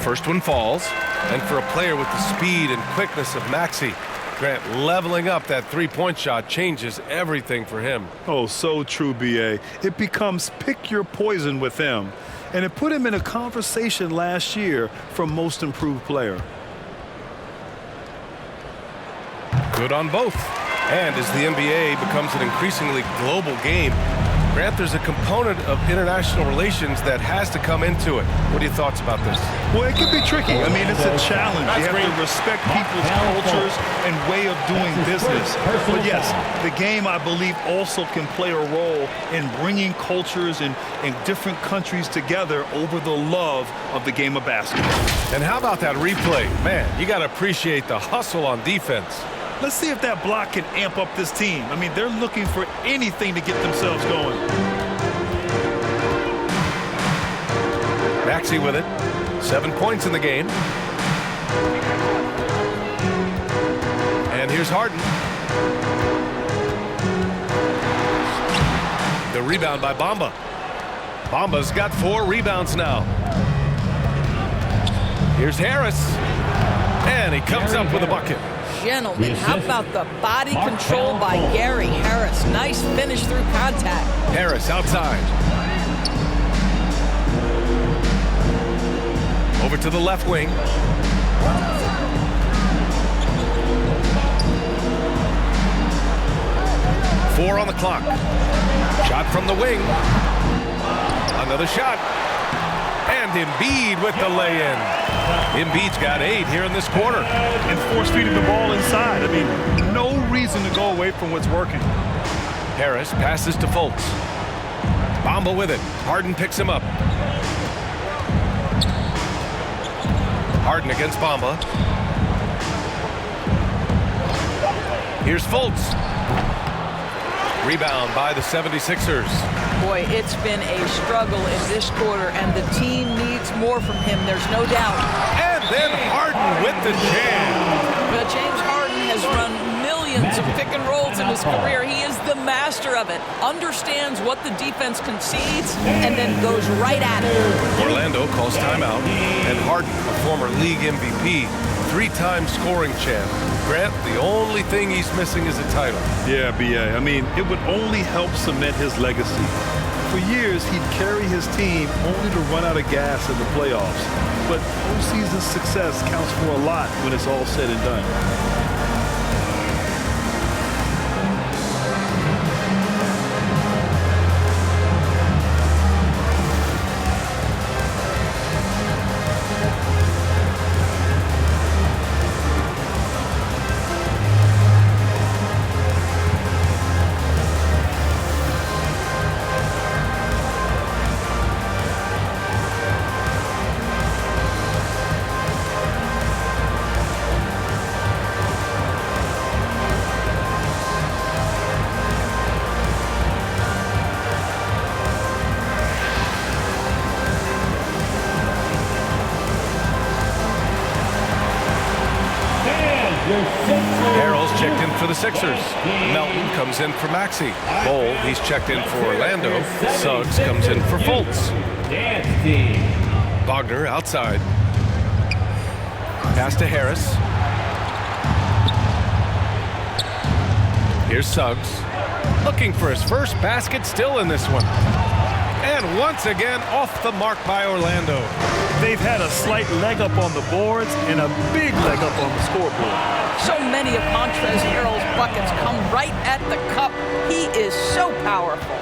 First one falls, and for a player with the speed and quickness of Maxey, Grant, leveling up that three-point shot changes everything for him. Oh, so true, B.A. It becomes pick your poison with him, and it put him in a conversation last year for most improved player. Good on both. And as the NBA becomes an increasingly global game, Grant, there's a component of international relations that has to come into it. What are your thoughts about this? Well, it can be tricky. I mean, it's a challenge. You have to respect people's cultures and way of doing business. But yes, the game, I believe, also can play a role in bringing cultures and different countries together over the love of the game of basketball. And how about that replay? Man, you got to appreciate the hustle on defense. Let's see if that block can amp up this team. I mean, they're looking for anything to get themselves going. Maxey with it. 7 points in the game. And here's Harden. The rebound by Bamba. Bamba's got 4 rebounds now. Here's Harris. And he comes up with a bucket. Gentlemen, how about the body control by Gary Harris? Nice finish through contact. Harris outside. Over to the left wing. Four on the clock. Shot from the wing. Another shot. And Embiid with the lay-in. Embiid's got 8 here in this quarter. And force-feeding the ball inside. I mean, no reason to go away from what's working. Harris passes to Fultz. Bamba with it. Harden picks him up. Harden against Bamba. Here's Fultz. Rebound by the 76ers. Boy, it's been a struggle in this quarter, and the team needs more from him, there's no doubt. And then Harden with the jam. But James Harden has run millions of pick and rolls in his career. He is the master of it. Understands what the defense concedes and then goes right at it. Orlando calls timeout, and Harden, a former league MVP, 3-time scoring champ. Grant, the only thing he's missing is a title. Yeah, B.A. I mean, it would only help cement his legacy. For years, he'd carry his team only to run out of gas in the playoffs. But postseason success counts for a lot when it's all said and done. Harrell's checked in for the Sixers. Melton comes in for Maxey. Bol, he's checked in for Orlando. Suggs comes in for Fultz. Wagner outside. Pass to Harris. Here's Suggs. Looking for his first basket, still in this one. And once again, off the mark by Orlando. They've had a slight leg up on the boards and a big leg up on the scoreboard. So many of Montrezl Harrell's buckets come right at the cup. He is so powerful.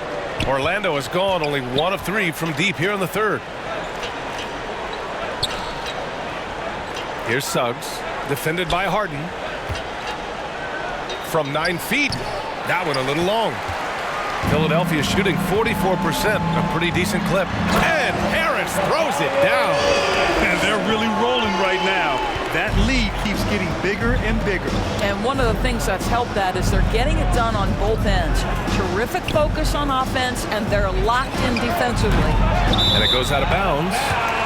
Orlando has gone only 1 of 3 from deep here in the third. Here's Suggs, defended by Harden. From 9 feet, that one a little long. Philadelphia shooting 44%, a pretty decent clip. And Harris throws it down. And they're really rolling right now. That lead keeps getting bigger and bigger. And one of the things that's helped that is they're getting it done on both ends. Terrific focus on offense, and they're locked in defensively. And it goes out of bounds.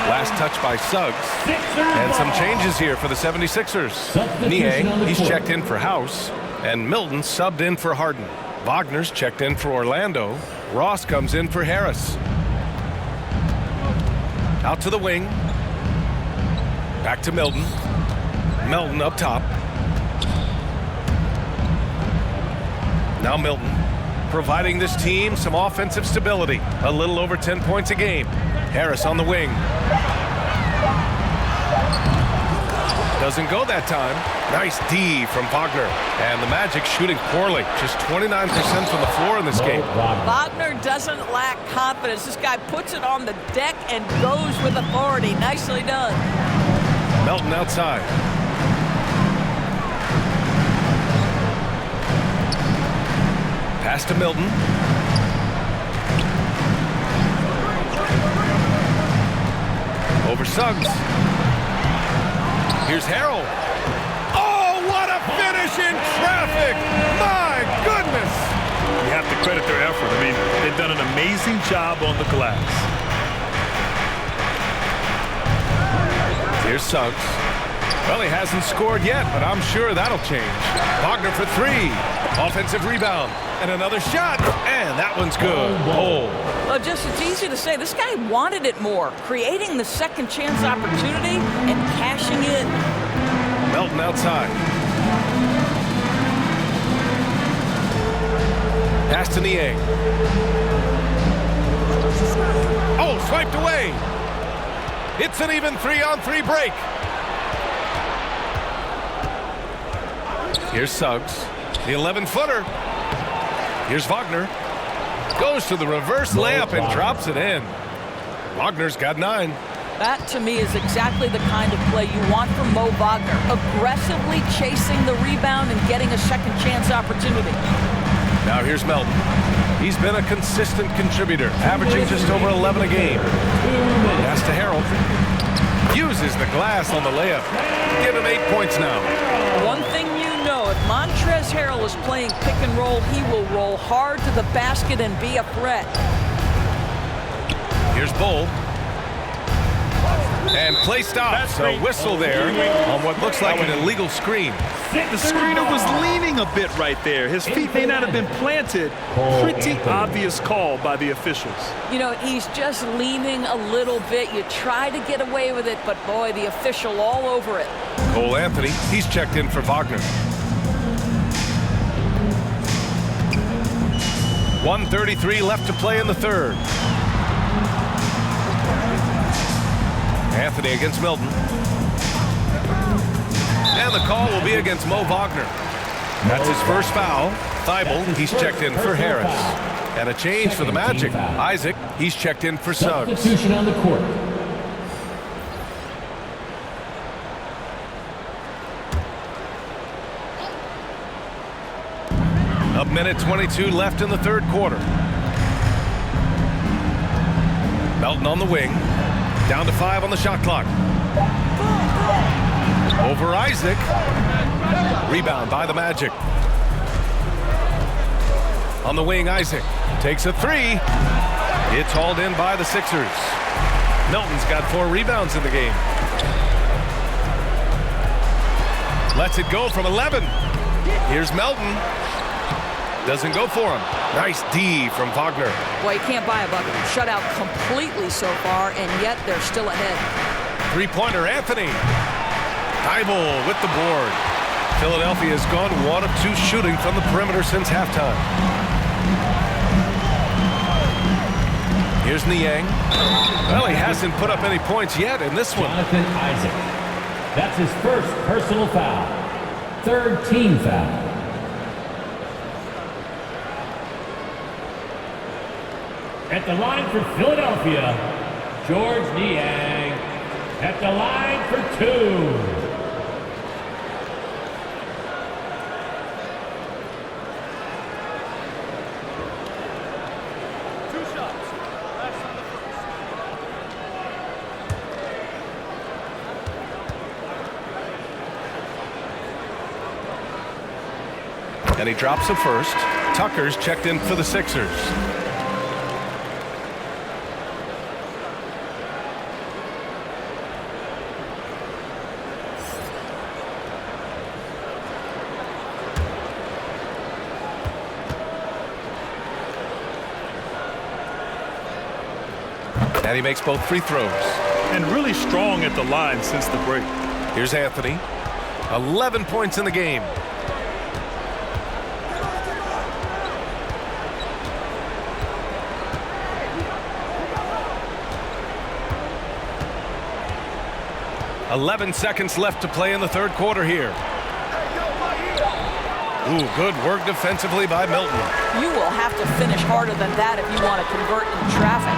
Last touch by Suggs. And some changes here for the 76ers. Niang, he's checked in for House. And Milton subbed in for Harden. Wagner's checked in for Orlando. Ross comes in for Harris. Out to the wing. Back to Milton. Milton up top. Now Milton, providing this team some offensive stability. A little over 10 points a game. Harris on the wing. Doesn't go that time. Nice D from Wagner. And the Magic shooting poorly. Just 29% from the floor in this game. Wagner doesn't lack confidence. This guy puts it on the deck and goes with authority. Nicely done. Melton outside. Pass to Milton. Over Suggs. Here's Harrell. Oh, what a finish in traffic! My goodness! You have to credit their effort. I mean, they've done an amazing job on the glass. Here's Suggs. Well, he hasn't scored yet, but I'm sure that'll change. Wagner for 3. Offensive rebound. And another shot. And that one's good. Oh. Well, just it's easy to say. This guy wanted it more. Creating the second chance opportunity and cashing in. Melton outside. Pass to Niang. Oh, swiped away. It's an even 3-on-3 break. Here's Suggs, the 11-footer. Here's Wagner. Goes to the reverse layup and drops it in. Wagner's got 9. That, to me, is exactly the kind of play you want from Mo Wagner. Aggressively chasing the rebound and getting a second chance opportunity. Now here's Melton. He's been a consistent contributor, averaging just over 11 a game. Pass to Harrell. Uses the glass on the layup. Give him 8 points now. One thing you know, if Montrezl Harrell is playing pick and roll, he will roll hard to the basket and be a threat. Here's Bull. And play stops. A whistle there on what looks like an illegal screen. The screener was leaning a bit right there. His feet may not have been planted. Pretty obvious call by the officials. You know, he's just leaning a little bit. You try to get away with it, but boy, the official all over it. Cole Anthony, he's checked in for Wagner. 1:33 left to play in the third. Anthony against Milton. And the call will be against Mo Wagner. That's his first foul. Thibault, he's checked in for Harris. And a change for the Magic. Isaac, he's checked in for Suggs. Substitution on the court. A minute 22 left in the third quarter. Melton on the wing. Down to 5 on the shot clock. Over Isaac. Rebound by the Magic. On the wing, Isaac takes a 3. It's hauled in by the Sixers. Melton's got 4 rebounds in the game. Lets it go from 11. Here's Melton. Doesn't go for him. Nice D from Wagner. Well, you can't buy a bucket. Shut out completely so far, and yet they're still ahead. 3-pointer, Anthony. Thibault with the board. Philadelphia has gone 1 of 2 shooting from the perimeter since halftime. Here's Niang. Well, he hasn't put up any points yet in this one. Jonathan Isaac. That's his first personal foul. 3rd team foul. At the line for Philadelphia, George Niang. At the line for 2. And he drops it first. Tucker's checked in for the Sixers. And he makes both free throws. And really strong at the line since the break. Here's Anthony. 11 points in the game. "11 seconds left to play in the third quarter here." Ooh, good work defensively by Milton. You will have to finish harder than that if you want to convert in traffic.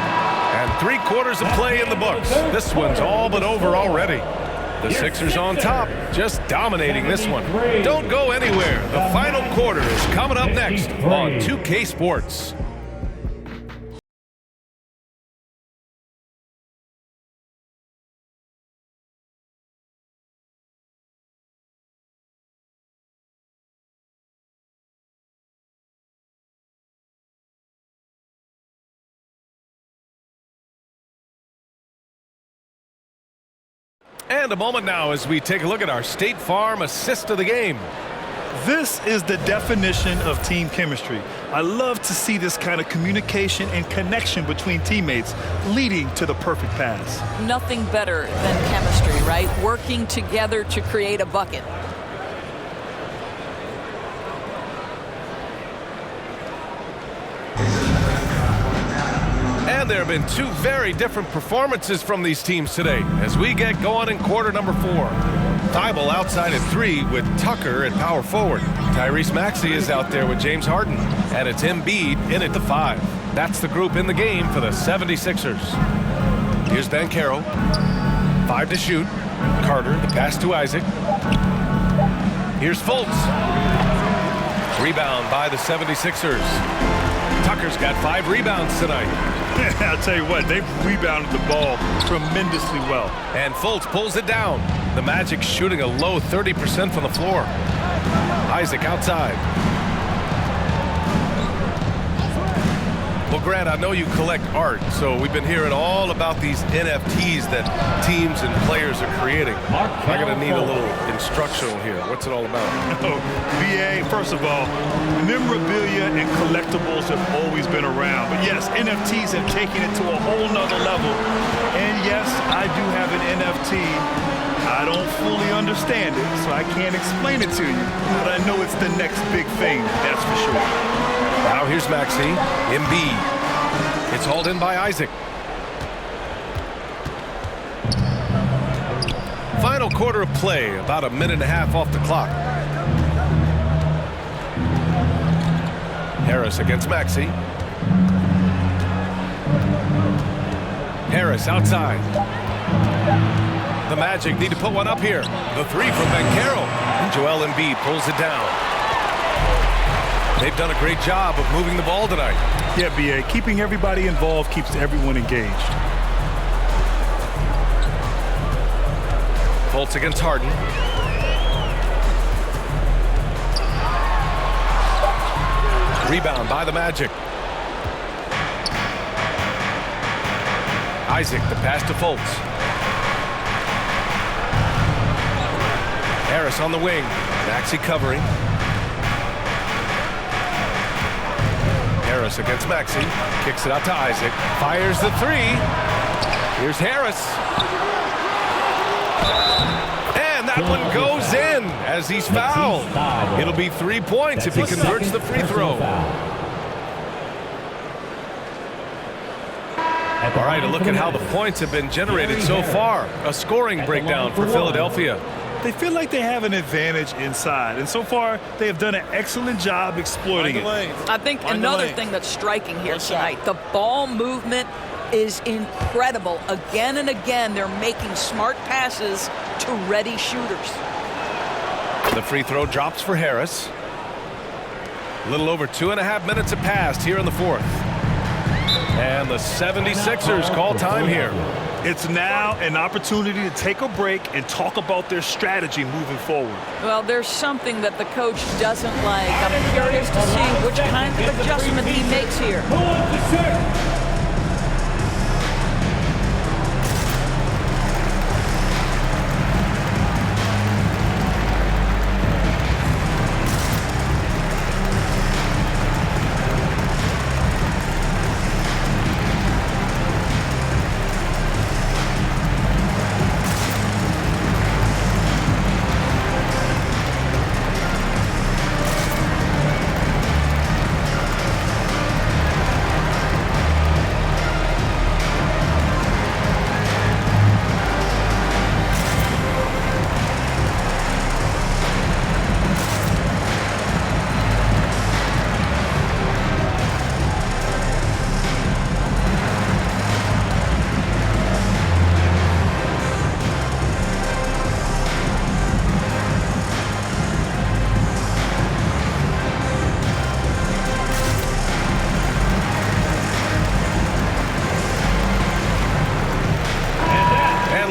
And 3 quarters of play in the books. This one's all but over already. The Sixers on top, just dominating this one. Don't go anywhere. The final quarter is coming up next on 2K Sports. And a moment now as we take a look at our State Farm assist of the game. This is the definition of team chemistry. I love to see this kind of communication and connection between teammates leading to the perfect pass. Nothing better than chemistry, right? Working together to create a bucket. And there have been 2 very different performances from these teams today as we get going in quarter number 4. Thibault outside at 3 with Tucker at power forward. Tyrese Maxey is out there with James Harden. And it's Embiid in at the 5. That's the group in the game for the 76ers. Here's Banchero. 5 to shoot. Carter, the pass to Isaac. Here's Fultz. Rebound by the 76ers. Tucker's got 5 rebounds tonight. I'll tell you what, they've rebounded the ball tremendously well. And Fultz pulls it down. The Magic shooting a low 30% from the floor. Isaac outside. Well, Grant, I know you collect art, so we've been hearing all about these NFTs that teams and players are creating. I'm going to need a little instructional here. What's it all about? Oh, BA, first of all, memorabilia and collectibles have always been around. But yes, NFTs have taken it to a whole nother level. And yes, I do have an NFT. I don't fully understand it, so I can't explain it to you. But I know it's the next big thing, that's for sure. Now here's Maxey. Embiid. It's hauled in by Isaac. Final quarter of play, about a minute and a half off the clock. Harris against Maxey. Harris outside. The Magic need to put one up here. The 3 from Banchero. And Joel Embiid pulls it down. They've done a great job of moving the ball tonight. Yeah, BA, keeping everybody involved keeps everyone engaged. Fultz against Harden. Rebound by the Magic. Isaac, the pass to Fultz. Harris on the wing. Maxey covering. Harris against Maxey. Kicks it out to Isaac. Fires the 3. Here's Harris. And that one goes in as he's fouled. It'll be 3 points if he converts the free throw. All right, a look at how the points have been generated so far. A scoring breakdown for Philadelphia. they feel like they have an advantage inside. And so far, they have done an excellent job exploiting it. I think another thing that's striking here tonight, the ball movement is incredible. Again and again, they're making smart passes to ready shooters. The free throw drops for Harris. A little over 2.5 minutes have passed here in the fourth. And the 76ers call time here. It's now an opportunity to take a break and talk about their strategy moving forward. Well, there's something that the coach doesn't like. I'm curious to see which kind of adjustment he makes here.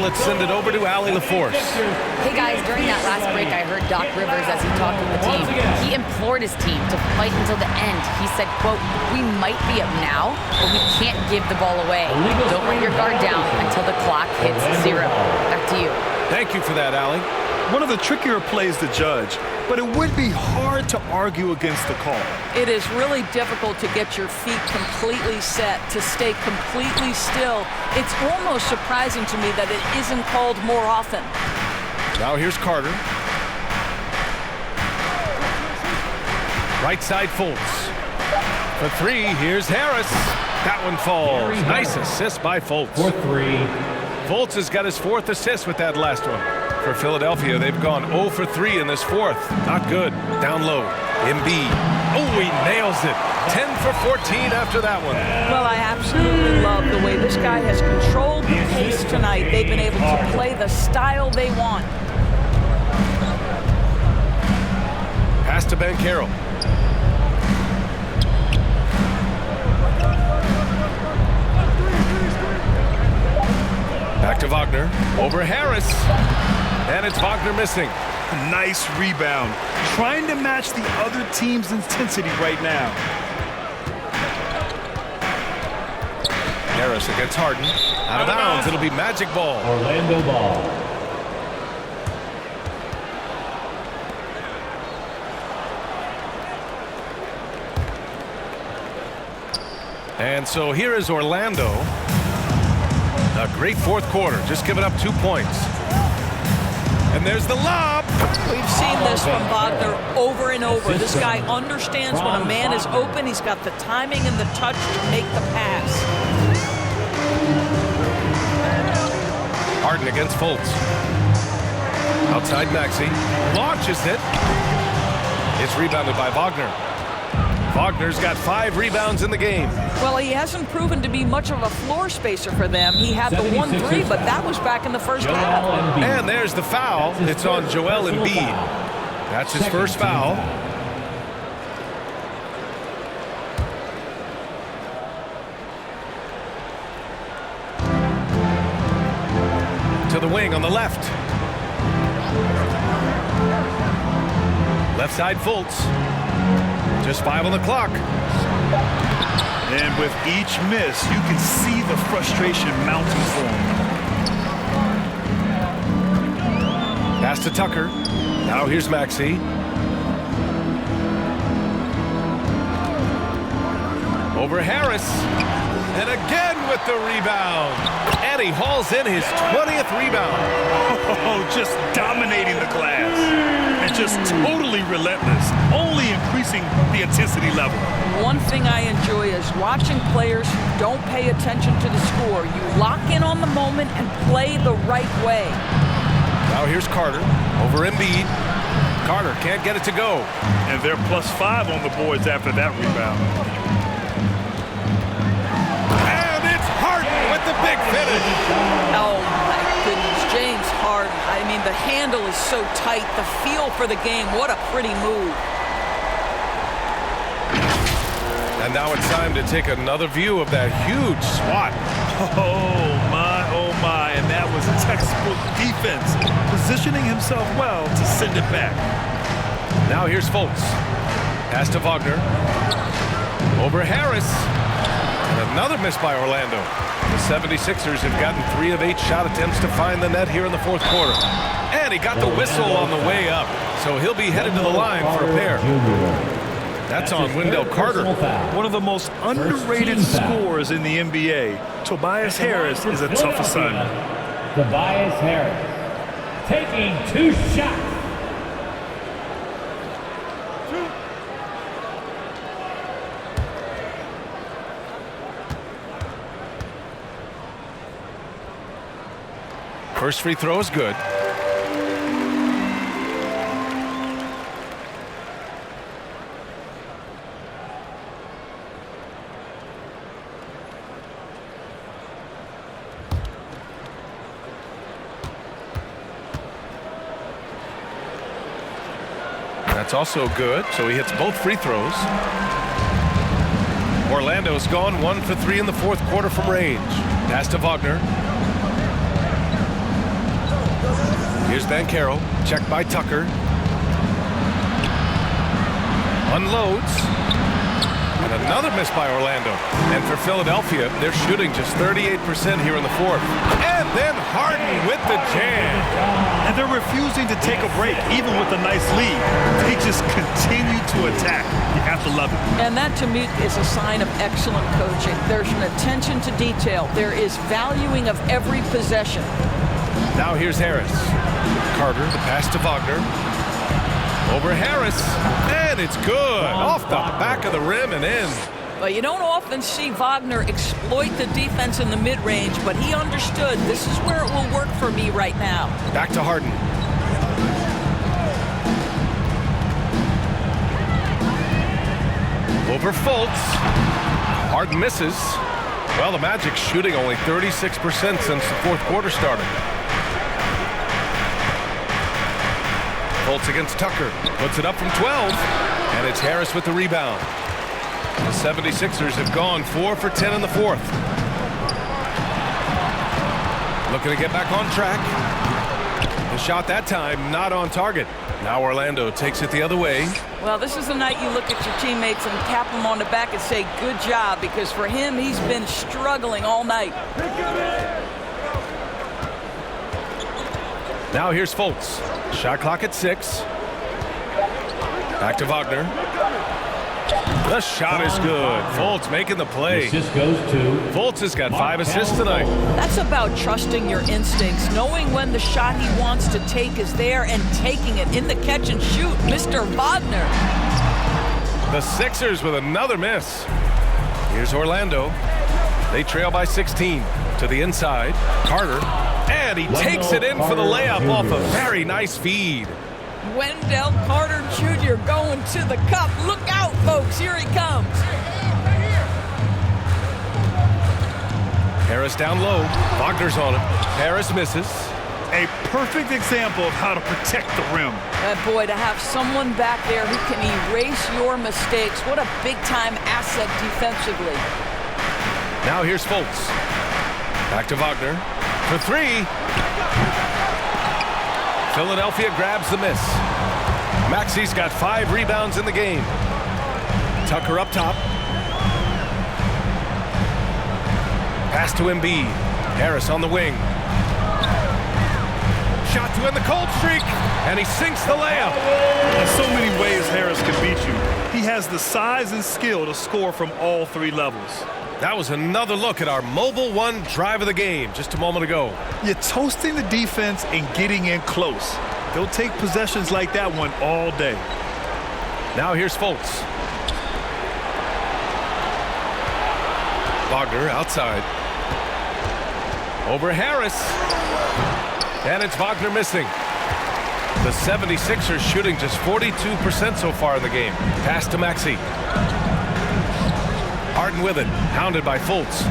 Let's send it over to Allie LaForce. Hey guys, during that last break, I heard Doc Rivers as he talked with the team. He implored his team to fight until the end. He said, quote, "We might be up now, but we can't give the ball away. Don't let your guard down until the clock hits 0. Back to you." Thank you for that, Allie. One of the trickier plays to judge, but it would be hard to argue against the call. It is really difficult to get your feet completely set, to stay completely still. It's almost surprising to me that it isn't called more often. Now here's Carter. Right side Fultz. For 3, here's Harris. That one falls. Nice assist by Fultz. For 3. Fultz has got his 4th assist with that last one. For Philadelphia, they've gone 0 for 3 in this 4th. Not good. Down low. Embiid. Oh, he nails it. 10 for 14 after that one. Well, I absolutely love the way this guy has controlled the pace tonight. They've been able to play the style they want. Pass to Banchero. Back to Wagner. Over Harris. And it's Wagner missing. Nice rebound. Trying to match the other team's intensity right now. Harris against Harden. Out of bounds. It'll be Magic ball. Orlando ball. And so here is Orlando. A great 4th quarter. Just giving up 2 points. And there's the lob. We've seen this from Wagner over and over. This guy understands when a man is open. He's got the timing and the touch to make the pass. Harden against Fultz. Outside Maxey. Launches it. It's rebounded by Wagner. Wagner's got 5 rebounds in the game. Well, he hasn't proven to be much of a floor spacer for them. He had the 1-3, but that was back in the first half. And there's the foul. It's on Joel Embiid. That's his first foul. To the wing on the left. Left side Fultz. Just 5 on the clock. And with each miss, you can see the frustration mounting for him. Pass to Tucker. Now here's Maxey. Over Harris. And again with the rebound. And he hauls in his 20th rebound. Oh, just dominating the glass. And just totally relentless. Only increasing the intensity level. One thing I enjoy is watching players who don't pay attention to the score. You lock in on the moment and play the right way. Now here's Carter over Embiid. Carter can't get it to go. And they're +5 on the boards after that rebound. And it's Harden with the big finish. Oh, my goodness. James Harden. I mean, the handle is so tight. The feel for the game. What a pretty move. And now it's time to take another view of that huge swat. Oh, my. And that was textbook defense. Positioning himself well to send it back. Now here's Fultz. Pass to Wagner. Over Harris. And another miss by Orlando. The 76ers have gotten 3 of 8 shot attempts to find the net here in the fourth quarter. And he got the whistle on the way up. So he'll be headed to the line for a pair. That's on Wendell Carter. One of the most underrated scorers in the NBA. Tobias Harris is a tough assignment. Tobias Harris taking 2 shots. First free throw is good. That's also good, so he hits both free throws. Orlando's gone 1 for 3 in the fourth quarter from range. Pass to Wagner. Here's Banchero, checked by Tucker. Unloads. And another miss by Orlando. And for Philadelphia, they're shooting just 38% here in the fourth. And then Harden with the jam. And they're refusing to take a break, even with a nice lead. They just continue to attack. You have to love it. And that, to me, is a sign of excellent coaching. There's an attention to detail. There is valuing of every possession. Now here's Harris. Carter, the pass to Wagner. Over Harris, and it's good. Off the back of the rim and in. Well, you don't often see Wagner exploit the defense in the mid-range, but he understood this is where it will work for me right now. Back to Harden. Over Fultz. Harden misses. Well, the Magic's shooting only 36% since the fourth quarter started. Fultz against Tucker. Puts it up from 12. And it's Harris with the rebound. The 76ers have gone 4 for 10 in the fourth. Looking to get back on track. The shot that time not on target. Now Orlando takes it the other way. Well, this is the night you look at your teammates and tap them on the back and say, good job, because for him, he's been struggling all night. Now here's Fultz. Shot clock at 6. Back to Wagner. The shot is good. Fultz making the play. Assist goes to Fultz has got 5 assists tonight. That's about trusting your instincts, knowing when the shot he wants to take is there and taking it in the catch and shoot. Mr. Wagner. The Sixers with another miss. Here's Orlando. They trail by 16. To the inside. Carter. And he takes it in for the layup off a very nice feed. Wendell Carter Jr. going to the cup. Look out, folks. Here he comes. Harris down low. Wagner's on him. Harris misses. A perfect example of how to protect the rim. Boy, to have someone back there who can erase your mistakes. What a big-time asset defensively. Now here's Fultz. Back to Wagner. For 3. Philadelphia grabs the miss. Maxi's got 5 rebounds in the game. Tucker up top. Pass to Embiid. Harris on the wing. Shot to end the cold streak, and he sinks the layup. There's so many ways Harris can beat you. He has the size and skill to score from all 3 levels. That was another look at our Mobile One drive of the game just a moment ago. You're toasting the defense and getting in close. They'll take possessions like that one all day. Now here's Fultz. Wagner outside. Over Harris. And it's Wagner missing. The 76ers shooting just 42% so far in the game. Pass to Maxey. Harden with it, hounded by Fultz.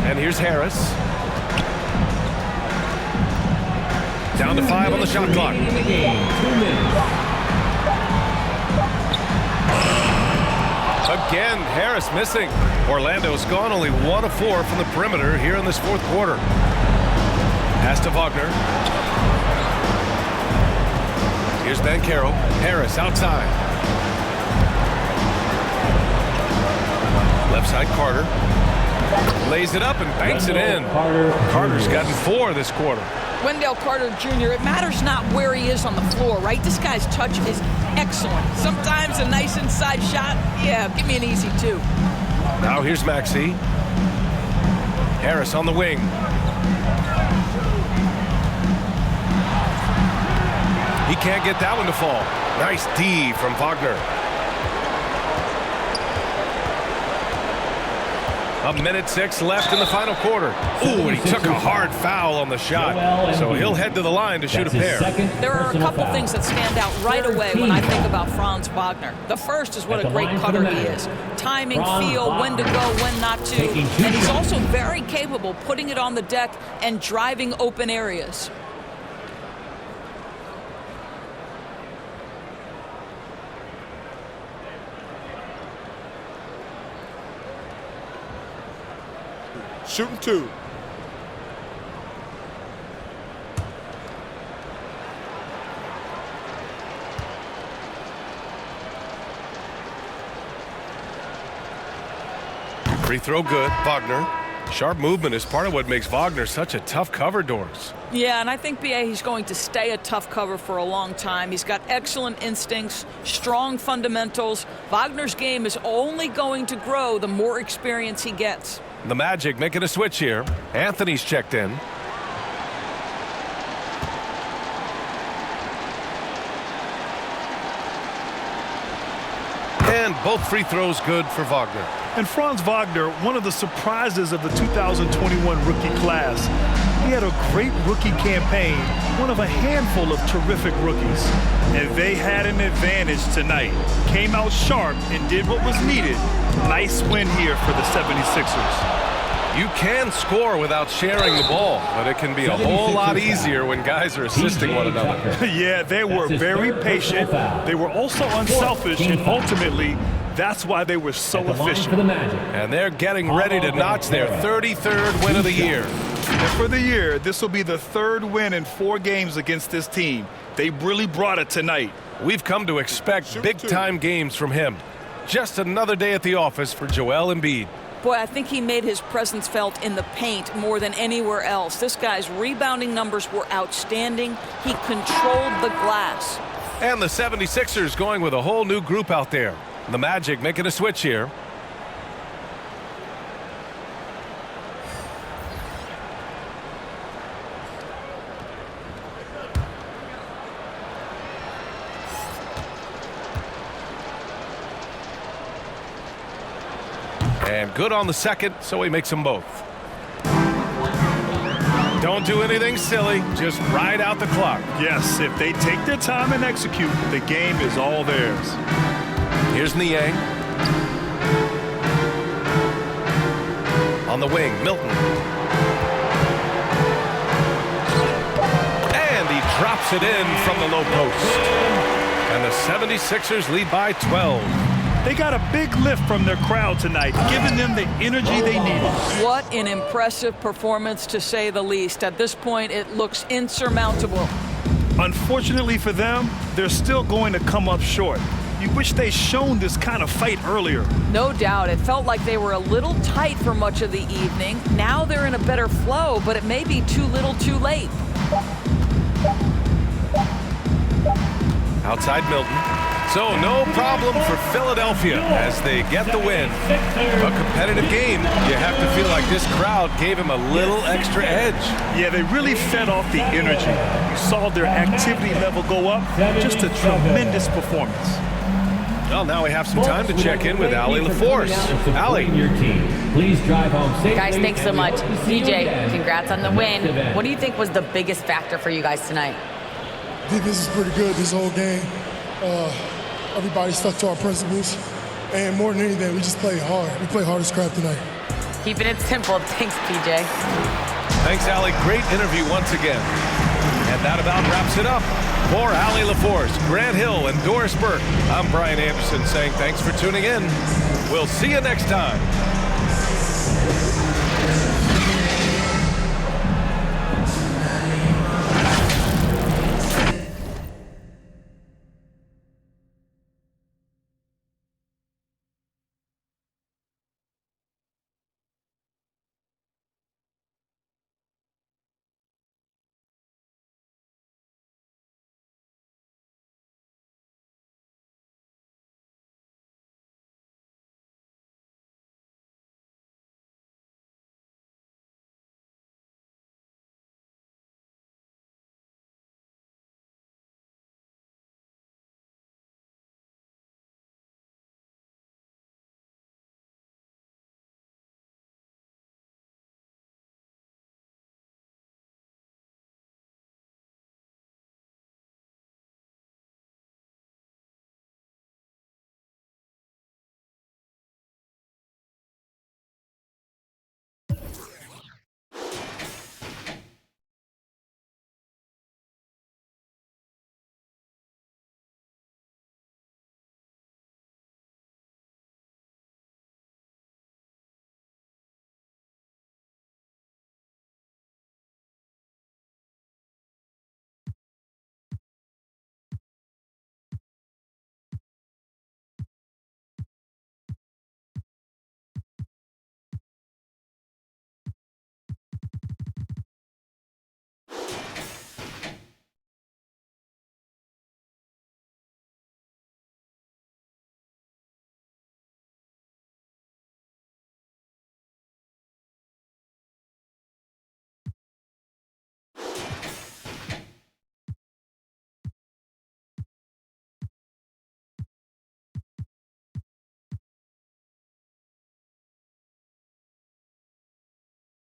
And here's Harris. Down to 5 on the shot clock. Again, Harris missing. Orlando's gone only 1 of 4 from the perimeter here in this fourth quarter. Pass to Wagner. Here's Banchero. Harris outside. Left side, Carter. Lays it up and banks it in. Carter's gotten 4 this quarter. Wendell Carter Jr., it matters not where he is on the floor, right? This guy's touch is excellent. Sometimes a nice inside shot, yeah, give me an easy 2. Now here's Maxey. Harris on the wing. He can't get that one to fall. Nice D from Wagner. A minute 6 left in the final quarter. Ooh, and he took a hard foul on the shot. So he'll head to the line to shoot a pair. There are a couple things that stand out right away when I think about Franz Wagner. The first is what a great cutter he is. Timing, feel, when to go, when not to. And he's also very capable putting it on the deck and driving open areas. Shooting 2. Free throw good. Wagner. Sharp movement is part of what makes Wagner such a tough cover, Doris. Yeah, and I think, B.A., he's going to stay a tough cover for a long time. He's got excellent instincts, strong fundamentals. Wagner's game is only going to grow the more experience he gets. The Magic making a switch here. Anthony's checked in. And both free throws good for Wagner. And Franz Wagner, one of the surprises of the 2021 rookie class. He had a great rookie campaign, one of a handful of terrific rookies. And they had an advantage tonight. Came out sharp and did what was needed. Nice win here for the 76ers. You can score without sharing the ball, but it can be a whole lot easier when guys are assisting one another. Yeah, they were very patient. They were also unselfish, and ultimately, that's why they were so efficient. And they're getting ready to notch their 33rd win of the year. And for the year, this will be the 3rd win in 4 games against this team. They really brought it tonight. We've come to expect big-time games from him. Just another day at the office for Joel Embiid. Boy, I think he made his presence felt in the paint more than anywhere else. This guy's rebounding numbers were outstanding. He controlled the glass. And the 76ers going with a whole new group out there. The Magic making a switch here. And good on the second, so he makes them both. Don't do anything silly, just ride out the clock. Yes, if they take their time and execute, the game is all theirs. Here's Niang. On the wing, Milton. And he drops it in from the low post. And the 76ers lead by 12. They got a big lift from their crowd tonight, giving them the energy they needed. What an impressive performance, to say the least. At this point, it looks insurmountable. Unfortunately for them, they're still going to come up short. You wish they'd shown this kind of fight earlier. No doubt. It felt like they were a little tight for much of the evening. Now they're in a better flow, but it may be too little too late. Outside Milton. So no problem for Philadelphia as they get the win. A competitive game. You have to feel like this crowd gave him a little extra edge. Yeah, they really fed off the energy. You saw their activity level go up. Just a tremendous performance. Well, now we have some time to check in with Allie LaForce. Allie. Please drive home safely. Guys, thanks so much. DJ, congrats on the win. What do you think was the biggest factor for you guys tonight? Defense is pretty good this whole game. Everybody stuck to our principles. And more than anything, we just played hard. We played hard as crap tonight. Keeping it simple. Thanks, PJ. Thanks, Allie. Great interview once again. And that about wraps it up. For Allie LaForce, Grant Hill, and Doris Burke, I'm Brian Anderson saying thanks for tuning in. We'll see you next time.